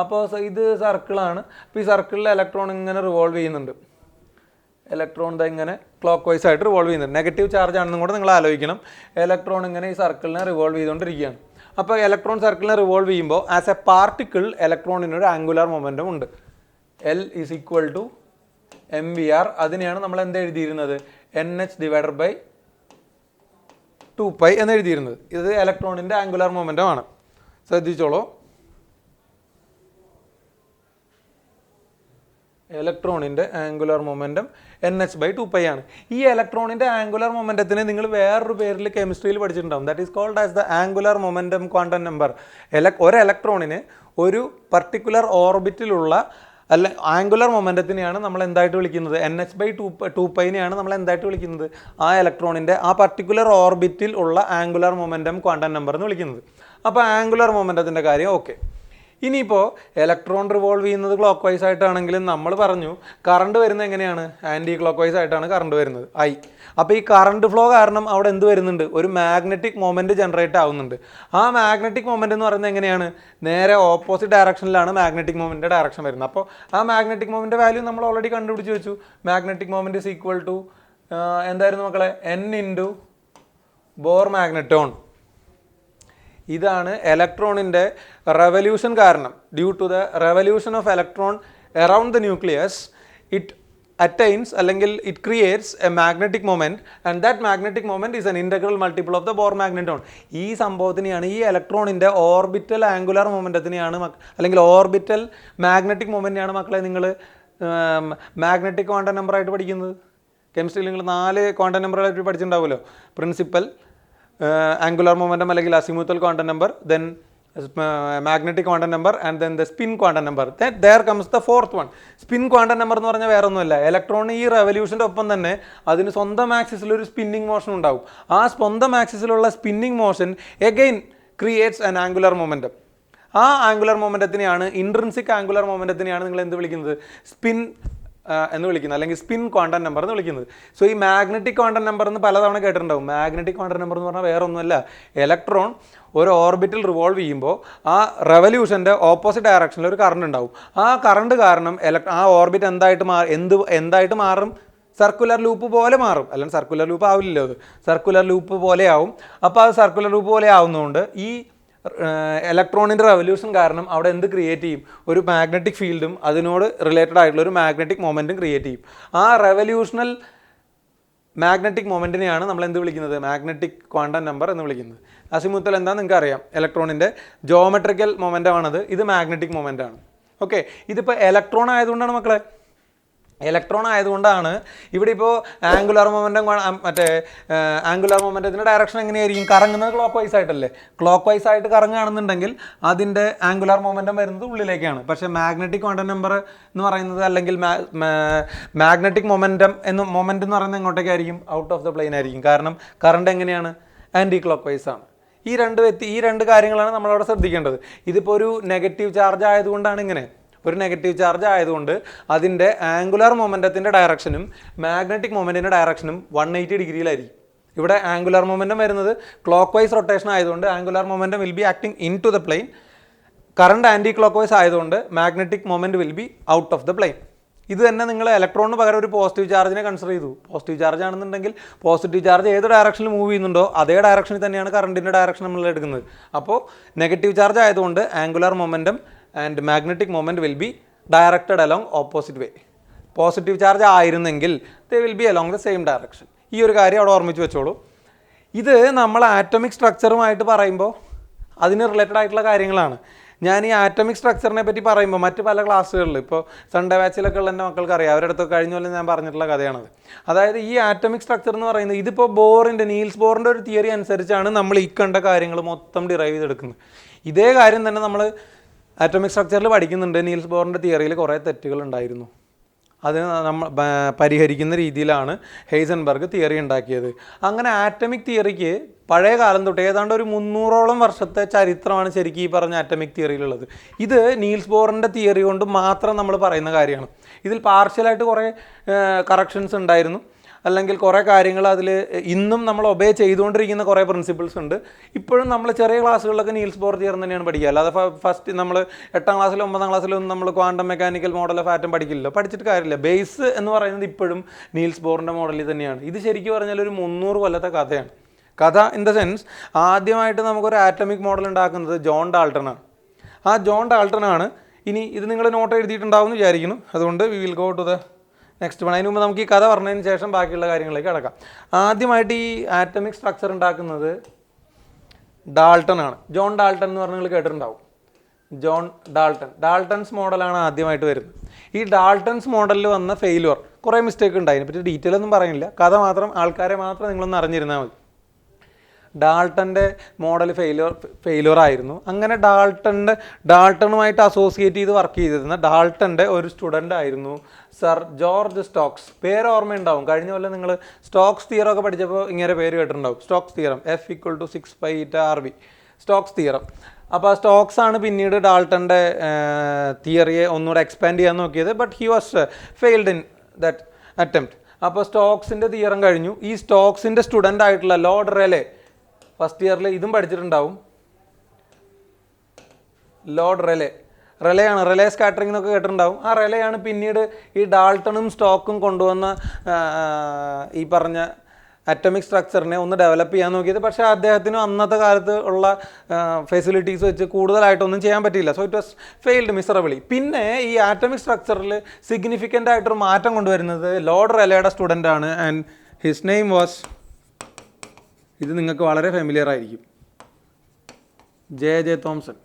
അപ്പോൾ ഇത് സർക്കിളാണ്. അപ്പോൾ ഈ സർക്കിളിൽ ഇലക്ട്രോൺ ഇങ്ങനെ റിവോൾവ് ചെയ്യുന്നുണ്ട്. ഇലക്ട്രോൺ ഇങ്ങനെ ക്ലോക്ക് വൈസ് ആയിട്ട് റിവോൾവ് ചെയ്യുന്നുണ്ട്. നെഗറ്റീവ് ചാർജ് ആണെന്നും കൂടെ നിങ്ങൾ ആലോചിക്കണം. ഇലക്ട്രോൺ ഇങ്ങനെ ഈ സർക്കിളിനെ റിവോൾവ് ചെയ്തുകൊണ്ടിരിക്കുകയാണ്. അപ്പോൾ ഇലക്ട്രോൺ സർക്കിളിനെ റിവോൾവ് ചെയ്യുമ്പോൾ ആസ് എ പാർട്ടിക്കിൾ ഇലക്ട്രോണിനൊരു ആംഗുലർ മൊമെൻറ്റം ഉണ്ട്. L is equal to MVR. അതിനെയാണ് നമ്മൾ എന്ത് എഴുതിയിരുന്നത്, NH/2π എന്ന് എഴുതിയിരുന്നത്. ഇത് ഇലക്ട്രോണിൻ്റെ ആംഗുലർ മൊമെൻറ്റം ആണ്. ശ്രദ്ധിച്ചോളൂ, ഇലക്ട്രോണിൻ്റെ ആംഗുലർ മൊമെൻറ്റം NH/2π ആണ്. ഈ ഇലക്ട്രോണിൻ്റെ ആംഗുലർ മൊമെൻറ്റത്തിന് നിങ്ങൾ വേറൊരു പേരിൽ കെമിസ്ട്രിയിൽ പഠിച്ചിട്ടുണ്ടാവും. That is called as the angular momentum quantum number. ഒരു ഇലക്ട്രോണിന് ഒരു പർട്ടിക്കുലർ ഓർബിറ്റിലുള്ള ആംഗുലർ മൊമെൻറ്റത്തിനെയാണ് നമ്മൾ എന്തായിട്ട് വിളിക്കുന്നത്, NH/2πനെയാണ് നമ്മൾ എന്തായിട്ട് വിളിക്കുന്നത്, ആ ഇലക്ട്രോണിൻ്റെ ആ പർട്ടിക്കുലർ ഓർബിറ്റിൽ ഉള്ള ആംഗുലർ മൊമെൻറ്റം ക്വാണ്ടം നമ്പർ എന്ന് വിളിക്കുന്നത്. അപ്പോൾ ആംഗുലർ മൊമെൻറ്റത്തിൻ്റെ കാര്യം ഓക്കെ. ഇനിയിപ്പോൾ ഇലക്ട്രോൺ റിവോൾവ് ചെയ്യുന്നത് ക്ലോക്ക് വൈസ് ആയിട്ടാണെങ്കിലും നമ്മൾ പറഞ്ഞു കറണ്ട് വരുന്നത് എങ്ങനെയാണ്, ആൻറ്റി ക്ലോക്ക് വൈസ് ആയിട്ടാണ് കറണ്ട് വരുന്നത് I. അപ്പോൾ ഈ കറണ്ട് ഫ്ലോ കാരണം അവിടെ എന്ത് വരുന്നുണ്ട്, ഒരു മാഗ്നറ്റിക് മൊമെൻറ്റ് ജനറേറ്റ് ആവുന്നുണ്ട്. ആ മാഗ്നറ്റിക് മൊമെൻറ്റ് എന്ന് പറയുന്നത് എങ്ങനെയാണ്, നേരെ ഓപ്പോസിറ്റ് ഡയറക്ഷനിലാണ് മാഗ്നറ്റിക് മൊമെൻറ്റിൻ്റെ ഡയറക്ഷൻ വരുന്നത്. അപ്പോൾ ആ മാഗ്നറ്റിക് മൊമെൻറ്റ് വാല്യൂ നമ്മൾ ഓൾറെഡി കണ്ടുപിടിച്ച് വെച്ചു. Magnetic moment is equal to എന്തായിരുന്നു മക്കളെ, N ഇൻറ്റു ബോർ മാഗ്നറ്റോൺ. ഇതാണ് ഇലക്ട്രോണിൻ്റെ റെവല്യൂഷൻ കാരണം. Due to the revolution of electron around the nucleus it attains അല്ലെങ്കിൽ it creates a magnetic moment and that magnetic moment is an integral multiple of the Bohr magneton. ഈ സംഭവത്തിനെയാണ്, ഈ ഇലക്ട്രോണിൻ്റെ orbital angular മൊമെൻറ്റത്തിനെയാണ് അല്ലെങ്കിൽ orbital magnetic മൊമെൻറ്റിനെയാണ് മക്കളെ നിങ്ങൾ magnetic quantum നമ്പറായിട്ട് പഠിക്കുന്നത്. കെമിസ്ട്രിയിൽ നിങ്ങൾ 4 ക്വാണ്ടം നമ്പറുകളായിട്ട് പഠിച്ചിട്ടുണ്ടാവുമല്ലോ. പ്രിൻസിപ്പൽ, ആംഗുലർ മൊമെൻറ്റം അല്ലെങ്കിൽ azimuthal quantum number, then magnetic quantum number and then the spin quantum number. There comes the fourth one. Spin quantum number എന്ന് പറഞ്ഞാൽ വേറെ ഒന്നുമല്ല, ഇലക്ട്രോൺ ഈ റെവല്യൂഷൻ്റെ ഒപ്പം തന്നെ അതിന് സ്വന്തം ആക്സിസിലൊരു സ്പിന്നിങ് മോഷൻ ഉണ്ടാവും. ആ സ്വന്തം ആക്സിസിലുള്ള spinning motion again creates an angular momentum. ആ ആംഗുലർ മൊമെൻറ്റത്തിനെയാണ്, ഇൻട്രിൻസിക് ആംഗുലർ മൊമെൻറ്റത്തിനെയാണ് നിങ്ങൾ എന്ത് വിളിക്കുന്നത്, സ്പിൻ എന്ന് വിളിക്കുന്നത്, അല്ലെങ്കിൽ സ്പിൻ ക്വാണ്ടം നമ്പർ എന്ന് വിളിക്കുന്നത്. സോ ഈ മാഗ്നറ്റിക് ക്വാണ്ടം നമ്പർ എന്ന് പലതവണ കേട്ടിട്ടുണ്ടാവും. മാഗ്നറ്റിക് ക്വാണ്ടം നമ്പർ എന്ന് പറഞ്ഞാൽ വേറെ ഒന്നുമല്ല, ഇലക്ട്രോൺ ഒരു ഓർബിറ്റിൽ റിവോൾവ് ചെയ്യുമ്പോൾ ആ റെവല്യൂഷൻ്റെ ഓപ്പോസിറ്റ് ഡയറക്ഷനിൽ ഒരു കറണ്ട് ഉണ്ടാവും. ആ കറണ്ട് കാരണം ആ ഓർബിറ്റ് എന്തായിട്ട് മാറും, സർക്കുലർ ലൂപ്പ് പോലെ മാറും. അല്ലെങ്കിൽ സർക്കുലർ ലൂപ്പ് ആവില്ലല്ലോ, അത് സർക്കുലർ ലൂപ്പ് പോലെ ആവും. അപ്പോൾ അത് സർക്കുലർ ലൂപ്പ് പോലെ ആവുന്നതുകൊണ്ട് ഈ ഇലക്ട്രോണിൻ്റെ റെവല്യൂഷൻ കാരണം അവിടെ എന്ത് ക്രിയേറ്റ് ചെയ്യും, ഒരു മാഗ്നറ്റിക് ഫീൽഡും അതിനോട് റിലേറ്റഡ് ആയിട്ടുള്ള ഒരു മാഗ്നറ്റിക് മൊമെൻറ്റും ക്രിയേറ്റ് ചെയ്യും. ആ റെവല്യൂഷണൽ മാഗ്നറ്റിക് മൊമെൻറ്റിനെയാണ് നമ്മൾ എന്ത് വിളിക്കുന്നത്, മാഗ്നറ്റിക് ക്വാണ്ടം നമ്പർ എന്ന് വിളിക്കുന്നത്. അസിമുത്തൽ എന്താണെന്ന് നിങ്ങൾക്ക് അറിയാം, ഇലക്ട്രോണിൻ്റെ ജോമെട്രിക്കൽ മൊമെൻറ്റമാണത്. ഇത് മാഗ്നറ്റിക് മൊമെൻറ്റാണ്. ഓക്കെ, ഇതിപ്പോൾ ഇലക്ട്രോൺ ആയതുകൊണ്ടാണ് മക്കളെ, ഇലക്ട്രോൺ ആയതുകൊണ്ടാണ് ഇവിടെ ഇപ്പോൾ ആംഗുലർ മൊമെൻറ്റം, മറ്റേ ആംഗുലർ മൊമെൻറ്റത്തിൻ്റെ ഡയറക്ഷൻ എങ്ങനെയായിരിക്കും, കറങ്ങുന്നത് ക്ലോക്ക് വൈസ് ആയിട്ടല്ലേ. ക്ലോക്ക് വൈസ് ആയിട്ട് കറങ്ങുകയാണെന്നുണ്ടെങ്കിൽ അതിൻ്റെ ആംഗുലർ മൊമെൻറ്റം വരുന്നത് ഉള്ളിലേക്കാണ്. പക്ഷേ മാഗ്നറ്റിക് ക്വാണ്ടം നമ്പർ എന്ന് പറയുന്നത്, അല്ലെങ്കിൽ മാഗ്നറ്റിക് മൊമെൻറ്റ് എന്ന് പറയുന്നത് എങ്ങോട്ടേക്കായിരിക്കും, ഔട്ട് ഓഫ് ദ പ്ലെയിൻ ആയിരിക്കും. കാരണം കറണ്ട് എങ്ങനെയാണ്, ആൻറ്റി ക്ലോക്ക് വൈസ് ആണ്. ഈ രണ്ട് കാര്യങ്ങളാണ് നമ്മളവിടെ ശ്രദ്ധിക്കേണ്ടത്. ഇതിപ്പോൾ ഒരു നെഗറ്റീവ് ചാർജ് ആയതുകൊണ്ടാണ് ഇങ്ങനെ, ഒരു നെഗറ്റീവ് ചാർജ് ആയതുകൊണ്ട് അതിൻ്റെ ആംഗുലർ മൊമെൻറ്റത്തിൻ്റെ ഡയറക്ഷനും മാഗ്നറ്റിക് മൊമെൻറ്റിൻ്റെ ഡയറക്ഷനും 180 ഡിഗ്രിയിലായിരിക്കും. ഇവിടെ ആംഗുലർ മൊമെൻറ്റം വരുന്നത് ക്ലോക്ക് വൈസ് റൊട്ടേഷൻ ആയതുകൊണ്ട് angular momentum will be acting in to the plane. Current anti clock vice ആയതുകൊണ്ട് magnetic moment will be out of the plane. ഇത് തന്നെ നിങ്ങൾ ഇലക്ട്രോണിന് പകരം ഒരു പോസിറ്റീവ് ചാർജിനെ കൺസിഡർ ചെയ്തു. പോസിറ്റീവ് ചാർജ് ആണെന്നുണ്ടെങ്കിൽ പോസിറ്റീവ് ചാർജ് ഏത് ഡയറക്ഷനിൽ മൂവ് ചെയ്യുന്നുണ്ടോ അതേ ഡയറക്ഷനിൽ തന്നെയാണ് കറണ്ടിൻ്റെ ഡയറക്ഷൻ നമ്മൾ എടുക്കുന്നത്. അപ്പോൾ നെഗറ്റീവ് ചാർജ് ആയതുകൊണ്ട് angular momentum and magnetic moment will be directed along opposite way. Positive charge ആയിരുന്നെങ്കിൽ they will be along the same direction. ഈ ഒരു കാര്യം അവിടെ ഓർമ്മിച്ച് വെച്ചോളൂ. ഇത് നമ്മൾ ആറ്റമിക് സ്ട്രക്ചറുമായിട്ട് പറയുമ്പോൾ അതിന് റിലേറ്റഡ് ആയിട്ടുള്ള കാര്യങ്ങളാണ്. ഞാൻ ഈ ആറ്റമിക് സ്ട്രക്ചറിനെ പറ്റി പറയുമ്പോൾ മറ്റ് പല ക്ലാസ്സുകളിൽ, ഇപ്പോൾ സൺഡേ ബാച്ചിലൊക്കെ ഉള്ള എൻ്റെ മക്കൾക്ക് അറിയാം, അവരുടെ അടുത്ത് കഴിഞ്ഞ പോലെ ഞാൻ പറഞ്ഞിട്ടുള്ള കഥയാണത്. അതായത് ഈ ആറ്റമിക് സ്ട്രക്ചർ എന്ന് പറയുന്നത്, ഇതിപ്പോൾ നീൽസ് ബോറിൻ്റെ ഒരു തിയറി അനുസരിച്ചാണ് നമ്മൾ ഈ കണ്ട കാര്യങ്ങൾ മൊത്തം ഡിറൈവ് ചെയ്തെടുക്കുന്നത്. ഇതേ കാര്യം തന്നെ നമ്മൾ ആറ്റമിക് സ്ട്രക്ചറിൽ പഠിക്കുന്നുണ്ട്. നീൽസ് ബോറിൻ്റെ തിയറിയിൽ കുറേ തെറ്റുകൾ ഉണ്ടായിരുന്നു. അത് നമ്മൾ പരിഹരിക്കുന്ന രീതിയിലാണ് ഹെയ്സൻബർഗ് തിയറി ഉണ്ടാക്കിയത്. അങ്ങനെ ആറ്റമിക് തിയറിക്ക് പഴയ കാലം തൊട്ട് ഏതാണ്ട് ഒരു 300ഓളം വർഷത്തെ ചരിത്രമാണ് ശരിക്കും ഈ പറഞ്ഞ ആറ്റമിക് തിയറിയിലുള്ളത്. ഇത് നീൽസ് ബോറിൻ്റെ തിയറി കൊണ്ട് മാത്രം നമ്മൾ പറയുന്ന കാര്യമാണ്. ഇതിൽ പാർഷ്യലായിട്ട് കുറേ കറക്ഷൻസ് ഉണ്ടായിരുന്നു, അല്ലെങ്കിൽ കുറേ കാര്യങ്ങൾ അതിൽ ഇന്നും നമ്മൾ ഒബേ ചെയ്തുകൊണ്ടിരിക്കുന്ന കുറേ പ്രിൻസിപ്പിൾസ് ഉണ്ട്. ഇപ്പോഴും നമ്മൾ ചെറിയ ക്ലാസ്സുകളിലൊക്കെ നീൽസ് ബോർ തിയറി തന്നെയാണ് പഠിക്കുക. അല്ലാതെ ഫസ്റ്റ് നമ്മൾ 8ാം ക്ലാസ്സിലും 9ാം ക്ലാസ്സിലും നമ്മൾ quantum mechanical model of atom പഠിക്കില്ലല്ലോ, പഠിച്ചിട്ട് കാര്യമില്ല. ബേസ് എന്ന് പറയുന്നത് ഇപ്പോഴും നീൽസ് ബോറിൻ്റെ മോഡലിൽ തന്നെയാണ്. ഇത് ശരിക്കും പറഞ്ഞാൽ ഒരു 300 കൊല്ലത്തെ കഥയാണ്. കഥ ഇൻ ദ സെൻസ്, ആദ്യമായിട്ട് നമുക്കൊരു ആറ്റമിക് മോഡൽ ഉണ്ടാക്കുന്നത് ജോൺ ഡാൾട്ടൺ ആണ്. ആ ജോൺ ഡാൾട്ടൺ ആണ്. ഇനി ഇത് നിങ്ങൾ നോട്ട് എഴുതിയിട്ടുണ്ടാവും എന്ന് വിചാരിക്കുന്നു. അതുകൊണ്ട് we will go to the next one. അതിന് മുമ്പ് നമുക്ക് ഈ കഥ പറഞ്ഞതിന് ശേഷം ബാക്കിയുള്ള കാര്യങ്ങളിലേക്ക് കടക്കാം. ആദ്യമായിട്ട് ഈ ആറ്റമിക് സ്ട്രക്ചർ ഉണ്ടാക്കുന്നത് ഡാൾട്ടൺ ആണ്. ജോൺ ഡാൾട്ടൺ എന്ന് പറഞ്ഞാൽ നിങ്ങൾ കേട്ടിട്ടുണ്ടാവും. ജോൺ ഡാൾട്ടൺസ് മോഡലാണ് ആദ്യമായിട്ട് വരുന്നത്. ഈ ഡാൾട്ടൺസ് മോഡലിൽ വന്ന ഫെയിലുവർ, കുറേ മിസ്റ്റേക്ക് ഉണ്ട്. അതിനെപ്പറ്റി ഡീറ്റെയിൽ ഒന്നും പറയുന്നില്ല, കഥ മാത്രം, ആൾക്കാരെ മാത്രം നിങ്ങളൊന്ന് അറിഞ്ഞിരുന്നാൽ മതി. ഡാൾട്ടൻ്റെ മോഡൽ ഫെയിലുവർ ആയിരുന്നു. അങ്ങനെ ഡാൾട്ടണുമായിട്ട് അസോസിയേറ്റ് ചെയ്ത് വർക്ക് ചെയ്തിരുന്ന ഡാൾട്ടൻ്റെ ഒരു സ്റ്റുഡൻ്റ് ആയിരുന്നു സർ ജോർജ് സ്റ്റോക്സ്. പേര് ഓർമ്മയുണ്ടാവും. കഴിഞ്ഞ പോലെ നിങ്ങൾ സ്റ്റോക്സ് തിയറം ഒക്കെ പഠിച്ചപ്പോൾ ഇങ്ങനെ പേര് കേട്ടിട്ടുണ്ടാവും. Stokes theorem, F = 6π∗RV, Stokes theorem. അപ്പോൾ ആ സ്റ്റോക്സ് ആണ് പിന്നീട് ഡാൾട്ടൻ്റെ തിയറിയെ ഒന്നുകൂടെ എക്സ്പാൻഡ് ചെയ്യാൻ നോക്കിയത്. But he was failed in that attempt. അപ്പോൾ സ്റ്റോക്സിൻ്റെ തിയറം കഴിഞ്ഞു. ഈ സ്റ്റോക്സിൻ്റെ സ്റ്റുഡൻ്റ് ആയിട്ടുള്ള ലോർഡ് റെലെ, ഫസ്റ്റ് ഇയറിൽ ഇതും പഠിച്ചിട്ടുണ്ടാവും. ലോർഡ് റെലെയാണ് റെലെ സ്കാറ്ററിംഗ് എന്നൊക്കെ കേട്ടിട്ടുണ്ടാവും. ആ റെലെയാണ് പിന്നീട് ഈ ഡാൾട്ടണും സ്റ്റോക്കും കൊണ്ടുവന്ന ഈ പറഞ്ഞ അറ്റോമിക് സ്ട്രക്ചറിനെ ഒന്ന് ഡെവലപ്പ് ചെയ്യാൻ നോക്കിയത്. പക്ഷേ അദ്ദേഹത്തിന് അന്നത്തെ കാലത്ത് ഉള്ള ഫെസിലിറ്റീസ് വെച്ച് കൂടുതലായിട്ടൊന്നും ചെയ്യാൻ പറ്റിയില്ല. So it was failed miserably. പിന്നെ ഈ ആറ്റോമിക് സ്ട്രക്ചറിൽ സിഗ്നിഫിക്കൻ്റ് ആയിട്ടൊരു മാറ്റം കൊണ്ടുവരുന്നത് ലോർഡ് റെലെയുടെ സ്റ്റുഡൻ്റ് ആണ്. ആൻഡ് ഹിസ് നെയിം വാസ്, ഇത് നിങ്ങൾക്ക് വളരെ ഫെമിലിയർ ആയിരിക്കും, ജെ തോംസൺ.